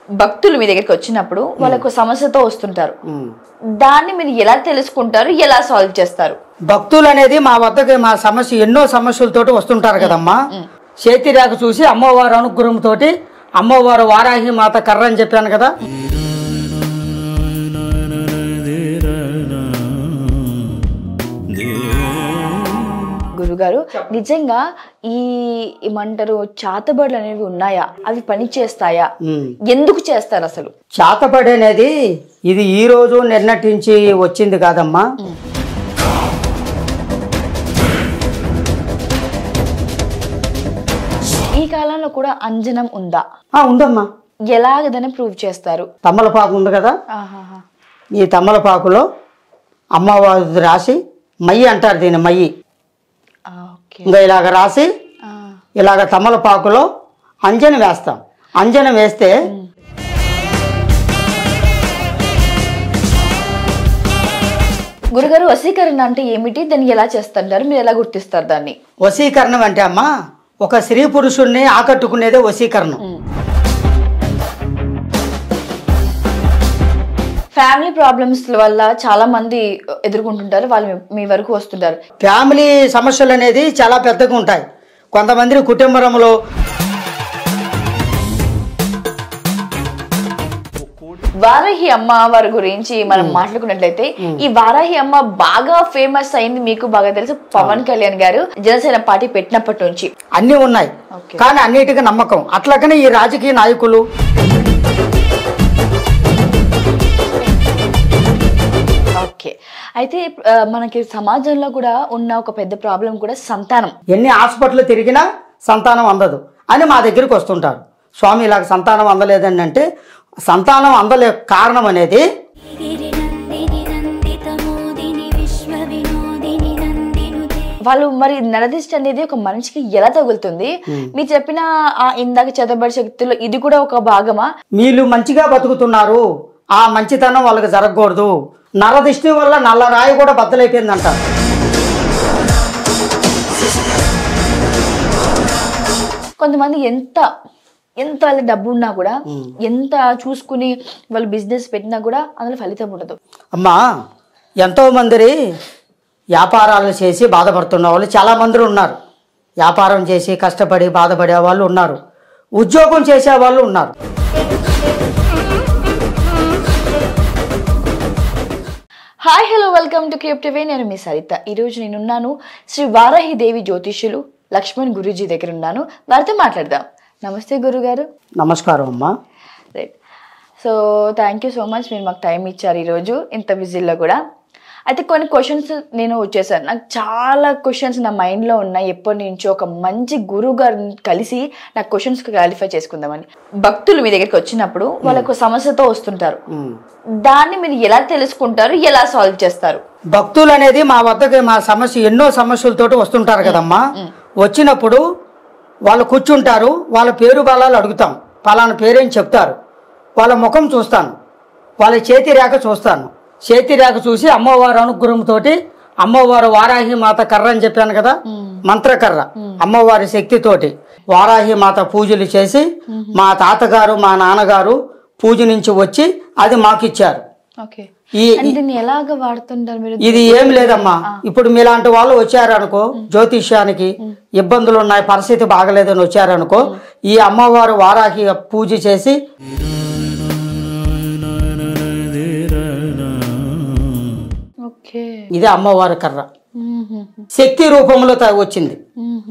భక్తులు మీ దగ్గరికి వచ్చినప్పుడు వాళ్ళకు సమస్యతో వస్తుంటారు, దాన్ని మీరు ఎలా తెలుసుకుంటారు, ఎలా సాల్వ్ చేస్తారు? భక్తులు అనేది మా వద్దకి మా సమస్య ఎన్నో సమస్యలతోటి వస్తుంటారు కదమ్మా. చేతిరేఖ చూసి అమ్మవారు అనుగ్రహంతో అమ్మవారు వారాహి మాత కర్ర అని చెప్పాను కదా. గురుగారు నిజంగా ఈ ఏమంటారు చాతబడులు అనేవి ఉన్నాయా? అవి పని చేస్తాయా? ఎందుకు చేస్తారు అసలు? చాతబడి అనేది ఇది ఈ రోజు నిర్ణయించి వచ్చింది కాదమ్మా. ఈ కాలంలో కూడా అంజనం ఉందా? ఉందమ్మా. ఎలాగదని ప్రూవ్ చేస్తారు? తమలపాకు ఉంది కదా, ఈ తమలపాకులో అమ్మవారు రాసి మయ్యి అంటారు దీన్ని, మయ్యి ఇంకా ఇలాగ రాసి ఇలాగ తమలపాకులో అంజనం వేస్తాం. అంజనం వేస్తే గురుగారు వశీకరణ అంటే ఏమిటి, దాన్ని ఎలా చేస్తుంటారు, మీరు ఎలా గుర్తిస్తారు దాన్ని? వశీకరణం అంటే అమ్మా ఒక స్త్రీ పురుషుణ్ణి ఆకట్టుకునేదే వశీకరణం. ఫ్యామిలీ ప్రాబ్లమ్స్ వల్ల చాలా మంది ఎదుర్కొంటుంటారు, వాళ్ళు మీ వరకు వస్తుంటారు. ఫ్యామిలీ సమస్యలు అనేది చాలా పెద్దగా ఉంటాయి. కొంతమంది కుటుంబంలో వారాహి అమ్మ వారి గురించి మనం మాట్లాడుకున్నట్లయితే, ఈ వారాహి అమ్మ బాగా ఫేమస్ అయింది మీకు బాగా తెలుసు, పవన్ కళ్యాణ్ గారు జనసేన పార్టీ పెట్టినప్పటి నుంచి. అన్ని ఉన్నాయి కానీ అన్నిటికీ నమ్మకం. అట్లాగనే ఈ రాజకీయ నాయకులు ఓకే. అయితే మనకి సమాజంలో కూడా ఉన్న ఒక పెద్ద ప్రాబ్లం కూడా సంతానం. ఎన్ని హాస్పిటల్ తిరిగినా సంతానం అందదు అని మా దగ్గరికి వస్తుంటారు. స్వామి ఇలాగ సంతానం అందలేదని అంటే, సంతానం అందలే కారణం అనేది వాళ్ళు మరి నరదిష్టి అనేది ఒక మనిషికి ఎలా తగులుతుంది? మీరు చెప్పిన ఇందాక చేతబడి శక్తిలో ఇది కూడా ఒక భాగమా? వీళ్ళు మంచిగా బతుకుతున్నారు, ఆ మంచితనం వాళ్ళకి జరగకూడదు, నరదిష్టి వల్ల నల్ల రాయి కూడా బద్దలైపోయిందంట. కొంతమంది ఎంత ఎంత వాళ్ళ డబ్బు ఉన్నా కూడా, ఎంత చూసుకుని వాళ్ళు బిజినెస్ పెట్టినా కూడా అందులో ఫలితం ఉండదు. అమ్మా ఎంతో మంది వ్యాపారాలు చేసి బాధపడుతున్న వాళ్ళు చాలా మంది ఉన్నారు. వ్యాపారం చేసి కష్టపడి బాధపడే వాళ్ళు ఉన్నారు, ఉద్యోగం చేసే వాళ్ళు ఉన్నారు. Hi hello welcome to cube TV. నేను మీ సరిత. ఈరోజు నేనున్నాను శ్రీ వారాహి దేవి జ్యోతిష్యులు లక్ష్మణ్ గురూజీ దగ్గర ఉన్నాను. వారితో మాట్లాడదాం. నమస్తే గురుగారు. నమస్కారం అమ్మా. Right. So thank you so much, మీరు మాకు టైం ఇచ్చారు ఈరోజు ఇంత బిజీలో కూడా. అయితే కొన్ని క్వశ్చన్స్ నేను వచ్చేసాను, నాకు చాలా క్వశ్చన్స్ నా మైండ్లో ఉన్నాయి ఎప్పటి నుంచో. ఒక మంచి గురువు గారిని కలిసి నాకు క్వశ్చన్స్ క్లారిఫై చేసుకుందామని. భక్తులు మీ దగ్గరికి వచ్చినప్పుడు వాళ్ళకు సమస్యతో వస్తుంటారు, దాన్ని మీరు ఎలా తెలుసుకుంటారు, ఎలా సాల్వ్ చేస్తారు? భక్తులు అనేది మా వద్దకి మా సమస్య ఎన్నో సమస్యలతోటి వస్తుంటారు కదమ్మా. వచ్చినప్పుడు వాళ్ళు కూర్చుంటారు, వాళ్ళ పేరు బలాలు అడుగుతాం, పలానా పేరేం చెప్తారు, వాళ్ళ ముఖం చూస్తాను, వాళ్ళ చేతి రేఖ చూస్తాను. చేతి రేఖ చూసి అమ్మవారు అనుగ్రహంతో అమ్మవారు వారాహి మాత కర్ర అని చెప్పాను కదా, మంత్రకర్ర, అమ్మవారి శక్తితోటి వారాహి మాత పూజలు చేసి మా తాతగారు మా నాన్నగారు పూజ నుంచి వచ్చి అది మాకిచ్చారు. ఇది ఏం లేదమ్మా, ఇప్పుడు మీలాంటి వాళ్ళు వచ్చారనుకో, జ్యోతిష్యానికి ఇబ్బందులు ఉన్నాయి, పరిస్థితి బాగలేదని వచ్చారనుకో, ఈ అమ్మవారు వారాహి పూజ చేసి ఇది అమ్మవారి కర్ర శక్తి రూపంలో వచ్చింది.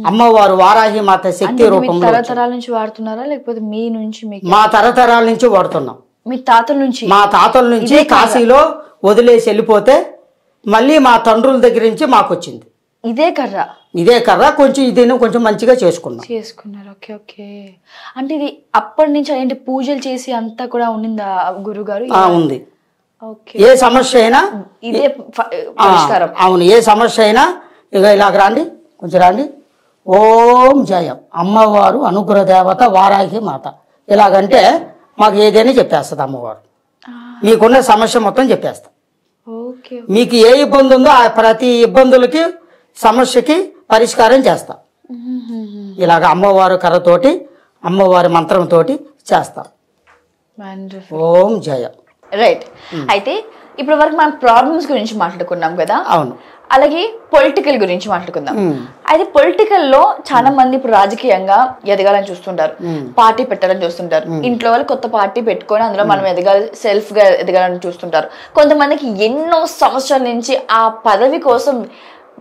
అమ్మవారు వారాహి మాత శక్తి రూపంలో. తరతరాల నుంచి వాడుతున్నారా లేకపోతే మీ నుంచి? మా తరతరాల నుంచి వాడుతున్నాం. మీ తాతల నుంచి? మా తాతల నుంచి కాశీలో వదిలేసి వెళ్ళిపోతే మళ్ళీ మా తండ్రుల దగ్గర నుంచి మాకు వచ్చింది ఇదే కర్ర. ఇదే కర్ర కొంచెం దీన్ని కొంచెం మంచిగా చేసుకున్నారు. Okay okay. అంటే ఇది అప్పటి నుంచి ఏంటి పూజలు చేసి అంతా కూడా ఉండిందా గురుగారు? ఉంది. ఏ సమస్య అయినా ఇదే పరిష్కారం. అవును, ఏ సమస్య అయినా ఇక ఇలాగ రండి, కొంచెం రండి. ఓం జయం అమ్మవారు అనుగ్రహ దేవత వారాహి మాత ఇలాగంటే మాకు ఏదైనా చెప్పేస్తుంది అమ్మవారు. మీకున్న సమస్య మొత్తం చెప్పేస్తా. మీకు ఏ ఇబ్బంది ఉందో ఆ ప్రతి ఇబ్బందులకి సమస్యకి పరిష్కారం చేస్తా. ఇలాగ అమ్మవారు కర్రతోటి అమ్మవారి మంత్రంతో చేస్తాం. ఓం జయ. రైట్. అయితే ఇప్పటి వరకు మనం ప్రాబ్లమ్స్ గురించి మాట్లాడుకున్నాం కదా. అవును. అలాగే పొలిటికల్ గురించి మాట్లాడుకుందాం. అయితే పొలిటికల్ లో చాలా మంది ఇప్పుడు రాజకీయంగా ఎదగాలని చూస్తుంటారు, పార్టీ పెట్టాలని చూస్తుంటారు. ఇంట్లో వాళ్ళు కొత్త పార్టీ పెట్టుకొని అందులో మనం ఎదగాలి, సెల్ఫ్ గా ఎదగాలని చూస్తుంటారు. కొంతమందికి ఎన్నో సంవత్సరాల నుంచి ఆ పదవి కోసం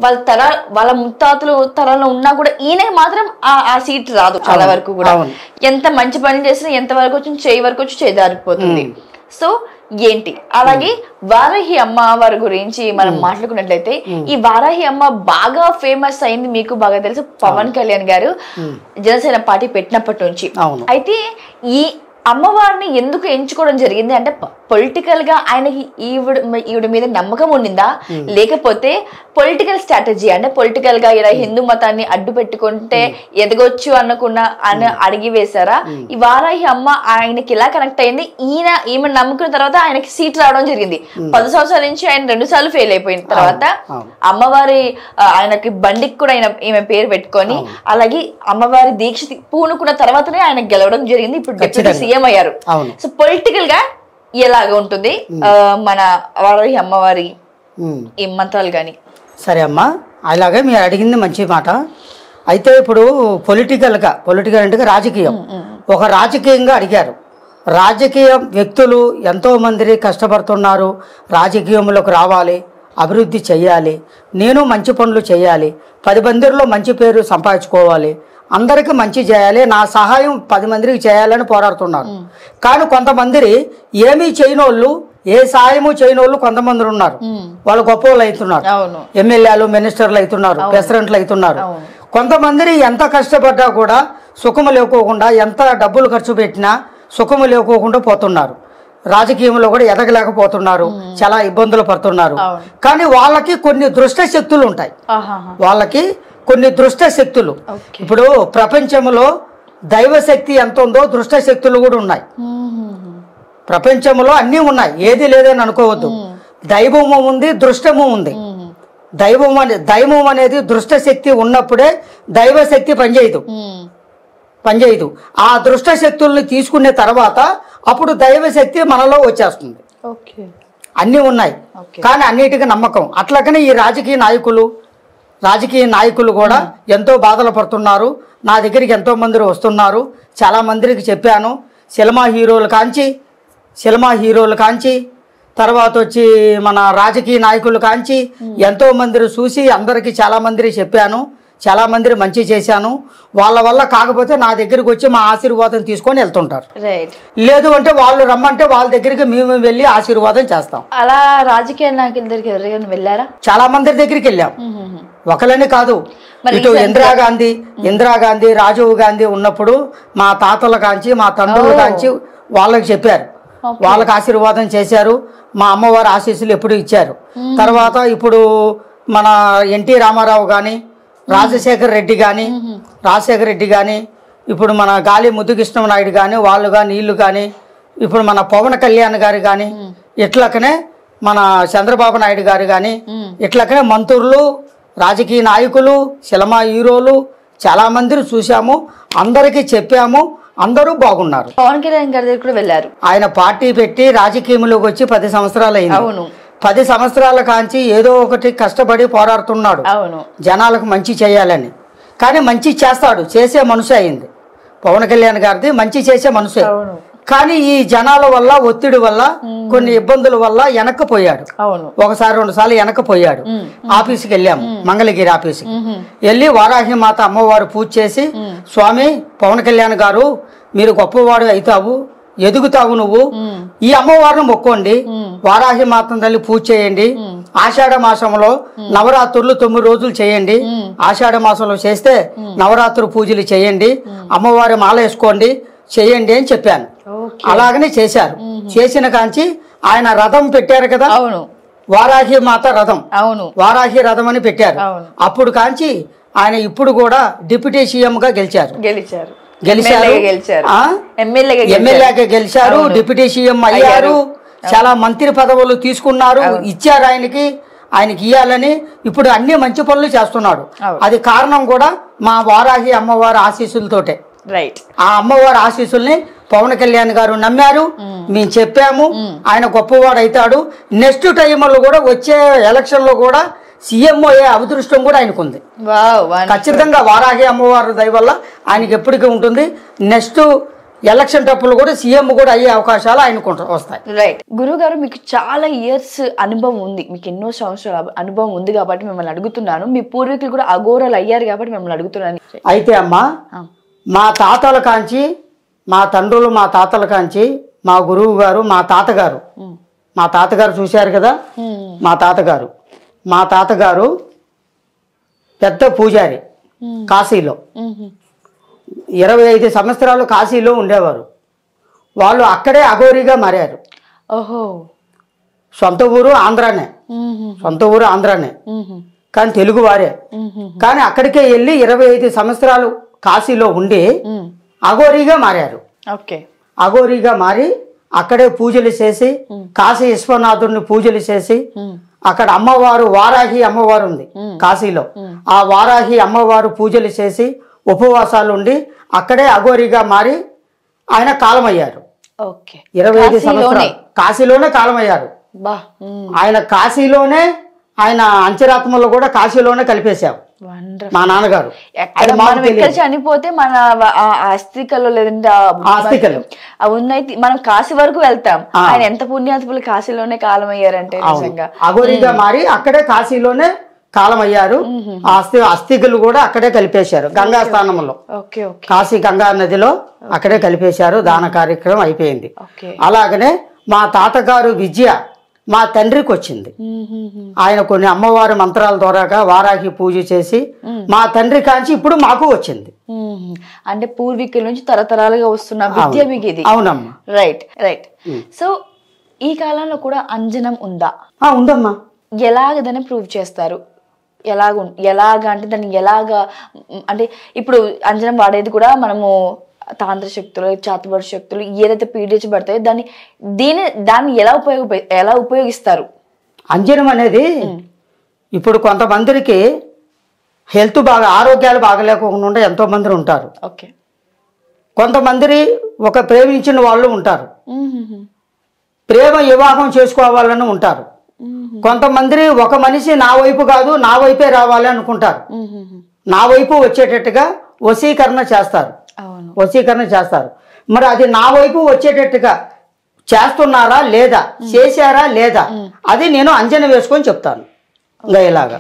వాళ్ళ ముత్తాతలు తరంలో ఉన్నా కూడా ఈయనకి మాత్రం ఆ సీట్ రాదు. చాలా వరకు కూడా ఎంత మంచి పని చేసినా ఎంత వరకు వచ్చి చేయి వరకు వచ్చి చేదారిపోతుంది. సో ఏంటి, అలాగే వారాహి అమ్మవారి గురించి మనం మాట్లాడుకున్నట్లయితే ఈ వారాహి అమ్మ బాగా ఫేమస్ అయింది, మీకు బాగా తెలుసు, పవన్ కళ్యాణ్ గారు జనసేన పార్టీ పెట్టినప్పటి నుంచి. అయితే ఈ అమ్మవారిని ఎందుకు ఎంచుకోవడం జరిగింది అంటే పొలిటికల్ గా ఆయనకి ఈవిడ మీద నమ్మకం ఉండిందా, లేకపోతే పొలిటికల్ స్ట్రాటజీ అంటే పొలిటికల్ గా ఇలా హిందూ మతాన్ని అడ్డు పెట్టుకుంటే ఎదగొచ్చు అని అడిగి వేశారా? ఈ వారాహి అమ్మ ఆయనకి ఇలా కనెక్ట్ అయింది, ఈమె నమ్ముకున్న తర్వాత ఆయనకి సీట్ రావడం జరిగింది. 10 సంవత్సరాల నుంచి ఆయన 2 సార్లు ఫెయిల్ అయిపోయిన తర్వాత అమ్మవారి ఆయనకి బండికి కూడా ఈమె పేరు పెట్టుకొని అలాగే అమ్మవారి దీక్ష పూనుకున్న తర్వాతనే ఆయన గెలవడం జరిగింది. ఇప్పుడు డిప్యూటీ సీఎం అయ్యారు. సో పొలిటికల్ గా ఎలాగ ఉంటుంది మన వారాహి అమ్మవారి ఈ మంత్రాలు గాని? సరే అమ్మా, అలాగే మీరు అడిగింది మంచి మాట. అయితే ఇప్పుడు పొలిటికల్ అంటే రాజకీయం, ఒక రాజకీయంగా అడిగారు. రాజకీయ వ్యక్తులు ఎంతో మంది కష్టపడుతున్నారు, రాజకీయంలోకి రావాలి, అభివృద్ధి చెయ్యాలి, నేను మంచి పనులు చేయాలి, 10 మందిలో మంచి పేరు సంపాదించుకోవాలి, అందరికి మంచి చేయాలి, నా సహాయం 10 మందికి చేయాలని పోరాడుతున్నారు. కానీ కొంతమంది ఏమీ చేయనోళ్ళు, ఏ సహాయము చేయనోళ్ళు కొంతమంది ఉన్నారు. వాళ్ళు గొప్ప వాళ్ళు అవుతున్నారు, ఎమ్మెల్యేలు మినిస్టర్లు అవుతున్నారు, ప్రెసిడెంట్లు అవుతున్నారు. కొంతమంది ఎంత కష్టపడ్డా కూడా సుఖము లేకోకుండా, ఎంత డబ్బులు ఖర్చు పెట్టినా సుఖము లేకోకుండా పోతున్నారు. రాజకీయంలో కూడా ఎదగలేకపోతున్నారు, చాలా ఇబ్బందులు పడుతున్నారు. కానీ వాళ్ళకి కొన్ని దుష్ట శక్తులు ఉంటాయి, వాళ్ళకి కొన్ని దుష్ట శక్తులు. ఇప్పుడు ప్రపంచంలో దైవశక్తి ఎంత ఉందో దుష్ట శక్తులు కూడా ఉన్నాయి. ప్రపంచంలో అన్నీ ఏది లేదని అనుకోవద్దు. దైవము ఉంది, దృష్టము ఉంది. దైవం అనేది దృష్ట శక్తి ఉన్నప్పుడే దైవశక్తి పనిచేయదు. ఆ దృష్ట శక్తుల్ని తీసుకునే తర్వాత అప్పుడు దైవశక్తి మనలో వచ్చేస్తుంది. అన్నీ ఉన్నాయి కానీ అన్నిటికీ నమ్మకం. అట్లాగనే ఈ రాజకీయ నాయకులు కూడా ఎంతో బాధలు పడుతున్నారు. నా దగ్గరికి ఎంతో మంది వస్తున్నారు, చాలా మందికి చెప్పాను. సినిమా హీరోలు కాంచి తర్వాత వచ్చి మన రాజకీయ నాయకులు కాంచి ఎంతో మందిని చూసి అందరికీ చాలా మందికి చెప్పాను, చాలా మంది మంచి చేశాను. వాళ్ళ వల్ల కాకపోతే నా దగ్గరికి వచ్చి మా ఆశీర్వాదం తీసుకొని వెళ్తుంటారు. లేదు అంటే వాళ్ళు రమ్మంటే వాళ్ళ దగ్గరికి మేము వెళ్ళి ఆశీర్వాదం చేస్తాం. అలా రాజకీయ నాయకుల దగ్గరికి ఎవరికైనా వెళ్ళారా? చాలా మంది దగ్గరికి వెళ్ళాం, ఒకళ్ళని కాదు. ఇటు ఇందిరాగాంధీ, రాజీవ్ గాంధీ ఉన్నప్పుడు మా తాతల కాంచి, మా తండ్రుల కాంచి వాళ్ళకి చెప్పారు, వాళ్ళకి ఆశీర్వాదం చేశారు. మా అమ్మవారి ఆశీస్సులు ఎప్పుడు ఇచ్చారు. తర్వాత ఇప్పుడు మన ఎన్టీ రామారావు కానీ, రాజశేఖర్ రెడ్డి కానీ, ఇప్పుడు మన గాలి ముద్దుకృష్ణ నాయుడు కానీ, వాళ్ళు కానీ వీళ్ళు కానీ, ఇప్పుడు మన పవన్ కళ్యాణ్ గారు కానీ, ఇట్లకనే మన చంద్రబాబు నాయుడు గారు కానీ, ఇట్లకనే మంత్రులు, రాజకీయ నాయకులు, సినిమా హీరోలు చాలా మందిని చూసాము, అందరికీ చెప్పాము, అందరూ బాగున్నారు. పవన్ కళ్యాణ్ గారి దగ్గర కూడా వెళ్ళారు. ఆయన పార్టీ పెట్టి రాజకీయంలోకి వచ్చి 10 సంవత్సరాలు అయింది. 10 సంవత్సరాల కాంచి ఏదో ఒకటి కష్టపడి పోరాడుతున్నాడు జనాలకు మంచి చేయాలని. కానీ మంచి చేస్తాడు, చేసే మనిషి అయింది పవన్ కళ్యాణ్ గారిది, మంచి చేసే మనిషి. కానీ ఈ జనాల వల్ల, ఒత్తిడి వల్ల, కొన్ని ఇబ్బందుల వల్ల వెనక్కిపోయాడు. 1-2 సార్లు వెనక్కిపోయాడు. ఆఫీస్కి వెళ్ళాము, మంగళగిరి ఆఫీస్కి వెళ్ళి వారాహి మాత అమ్మవారు పూజ చేసి, స్వామి పవన్ కళ్యాణ్ గారు మీరు గొప్పవాడు అవుతావు, ఎదుగుతావు, నువ్వు ఈ అమ్మవారిని మొక్కోండి, వారాహి మాత తల్లి పూజ చేయండి, ఆషాఢ మాసంలో నవరాత్రులు 9 రోజులు చేయండి, ఆషాఢ మాసంలో చేస్తే నవరాత్రి పూజలు చేయండి, అమ్మవారి మాల వేసుకోండి, చేయండి అని చెప్పాను. అలాగనే చేశారు. చేసిన కాంచి ఆయన రథం పెట్టారు కదా, వారాహి మాత రథం, వారాహి రథం అని పెట్టారు. అప్పుడు కాంచి ఆయన ఇప్పుడు కూడా డిప్యూటీ సీఎం గా గెలిచారు, ఎమ్మెల్యేగా గెలిచారు, డిప్యూటీ సీఎం అయ్యారు, చాలా మంత్రి పదవులు తీసుకున్నారు, ఇచ్చారు ఆయనకి ఇవ్వాలని. ఇప్పుడు అన్ని మంచి పనులు చేస్తున్నాడు. అది కారణం కూడా మా వారాహి అమ్మవారి ఆశీస్సులతోటే. ఆ అమ్మవారి ఆశీస్సుల్ని పవన్ కళ్యాణ్ గారు నమ్మారు, మేము చెప్పాము, ఆయన గొప్పవాడు అవుతాడు. నెక్స్ట్ టైంలో కూడా వచ్చే ఎలక్షన్లో కూడా సీఎం అయ్యే అదృష్టం కూడా ఆయనకు ఉంది. ఖచ్చితంగా వారాహి అమ్మవారి దయ వల్ల ఆయనకి ఎప్పటికీ ఉంటుంది. నెక్స్ట్ ఎలక్షన్ టప్పులు కూడా సీఎం కూడా అయ్యే అవకాశాలు ఆయనకు వస్తాయి. రైట్. గురువు గారు, మీకు చాలా ఇయర్స్ అనుభవం ఉంది, మీకు ఎన్నో సంవత్సరాల అనుభవం ఉంది కాబట్టి మిమ్మల్ని అడుగుతున్నాను. మీ పూర్వీకులు కూడా అఘోరాలు అయ్యారు కాబట్టి మిమ్మల్ని అడుగుతున్నాను. అయితే అమ్మా, మా తాతల కాంచి, మా తండ్రులు, మా తాతల కాంచి, మా గురువు గారు, మా తాతగారు చూశారు కదా, మా తాతగారు పెద్ద పూజారి కాశీలో. 25 సంవత్సరాలు కాశీలో ఉండేవారు. వాళ్ళు అక్కడే అఘోరిగా మారారు. సొంత ఊరు ఆంధ్రానే, కానీ తెలుగు వారే. కానీ అక్కడికే వెళ్ళి 25 సంవత్సరాలు కాశీలో ఉండి అఘోరిగా మారారు. అఘోరిగా మారి అక్కడే పూజలు చేసి, కాశీ విశ్వనాథుడిని పూజలు చేసి, అక్కడ అమ్మవారు వారాహి అమ్మవారు ఉంది కాశీలో, ఆ వారాహి అమ్మవారు పూజలు చేసి ఉపవాసాలు ఉండి అక్కడే అఘోరిగా మారి ఆయన కాలమయ్యారు. 25 సంవత్సరాలు కాశీలోనే కాలమయ్యారు. ఆయన కాశీలోనే, ఆయన అంచరాత్మలో కూడా కాశీలోనే కలిపేశాం మా నాన్నగారు. చనిపోతే మన అస్థికలు లేదంటే ఉన్నాయి, మనం కాశీ వరకు వెళ్తాం. ఆయన ఎంత పుణ్యాత్ములు కాశీలోనే కాలం అయ్యారంటే నిజంగా అఘోరిగా మారి అక్కడే కాశీలోనే కాలం అయ్యారు. అస్థికలు కూడా అక్కడే కలిపేశారు గంగా స్థానంలో, కాశీ గంగా నదిలో అక్కడే కలిపేశారు. దాన కార్యక్రమం అయిపోయింది. అలాగనే మా తాతగారు విద్య మా తండ్రికి వచ్చింది. ఆయన కొన్ని అమ్మవారి మంత్రాల ద్వారాగా వారాహి పూజ చేసి మా తండ్రి కాంచి ఇప్పుడు మాకు వచ్చింది. అంటే పూర్వీకుల నుంచి తరతరాలుగా వస్తున్న విద్య మీకు ఇది. అవునమ్మా. రైట్. సో ఈ కాలంలో కూడా అంజనం ఉందా? ఉందమ్మా. ఎలాగ దాన్ని ప్రూవ్ చేస్తారు? ఎలాగా అంటే దాన్ని ఎలాగా, అంటే ఇప్పుడు అంజనం వాడేది కూడా మనము తాంత్ర శక్తులు, చాతుబడి శక్తులు ఏదైతే పీడించబడతాయో దాన్ని ఎలా ఉపయోగిస్తారు? అంజనం అనేది ఇప్పుడు కొంతమందికి హెల్త్ ఆరోగ్యాలు బాగలేకుండా ఎంతో మంది ఉంటారు. కొంతమంది ఒక ప్రేమించిన వాళ్ళు ఉంటారు, ప్రేమ వివాహం చేసుకోవాలని ఉంటారు. కొంతమంది ఒక మనిషి నా వైపు కాదు నా వైపే రావాలి అనుకుంటారు. నా వైపు వచ్చేటట్టుగా వశీకరణ చేస్తారు. మరి అది నా వైపు వచ్చేటట్టుగా చేస్తున్నారా లేదా, చేశారా లేదా, అది నేను అంజనం వేసుకొని చెప్తాను. ఇంకా ఇలాగా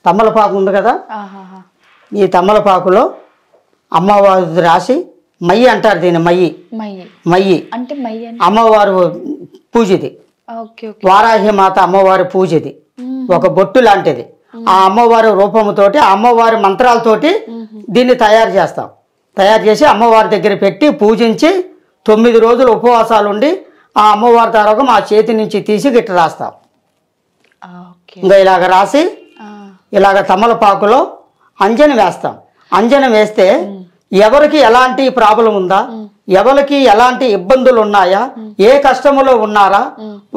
తమలపాకు ఉంది కదా, ఈ తమలపాకులో అమ్మవారు రాసి మయ్యి అంటారు, దీన్ని మయ్యి అంటే అమ్మవారు పూజది, వారాహి మాత అమ్మవారి పూజది, ఒక బొట్టు లాంటిది. ఆ అమ్మవారి రూపముతోటి, ఆ అమ్మవారి మంత్రాలతోటి దీన్ని తయారు చేసి అమ్మవారి దగ్గర పెట్టి పూజించి 9 రోజులు ఉపవాసాలు ఉండి ఆ అమ్మవారి ద్వారా మా చేతి నుంచి తీసి గిట్ట రాస్తాం. ఇంకా ఇలాగ రాసి ఇలాగ తమలపాకులో అంజనం వేస్తాం. అంజనం వేస్తే ఎవరికి ఎలాంటి ప్రాబ్లం ఉందా, ఎవరికి ఎలాంటి ఇబ్బందులు ఉన్నాయా, ఏ కష్టములో ఉన్నారా,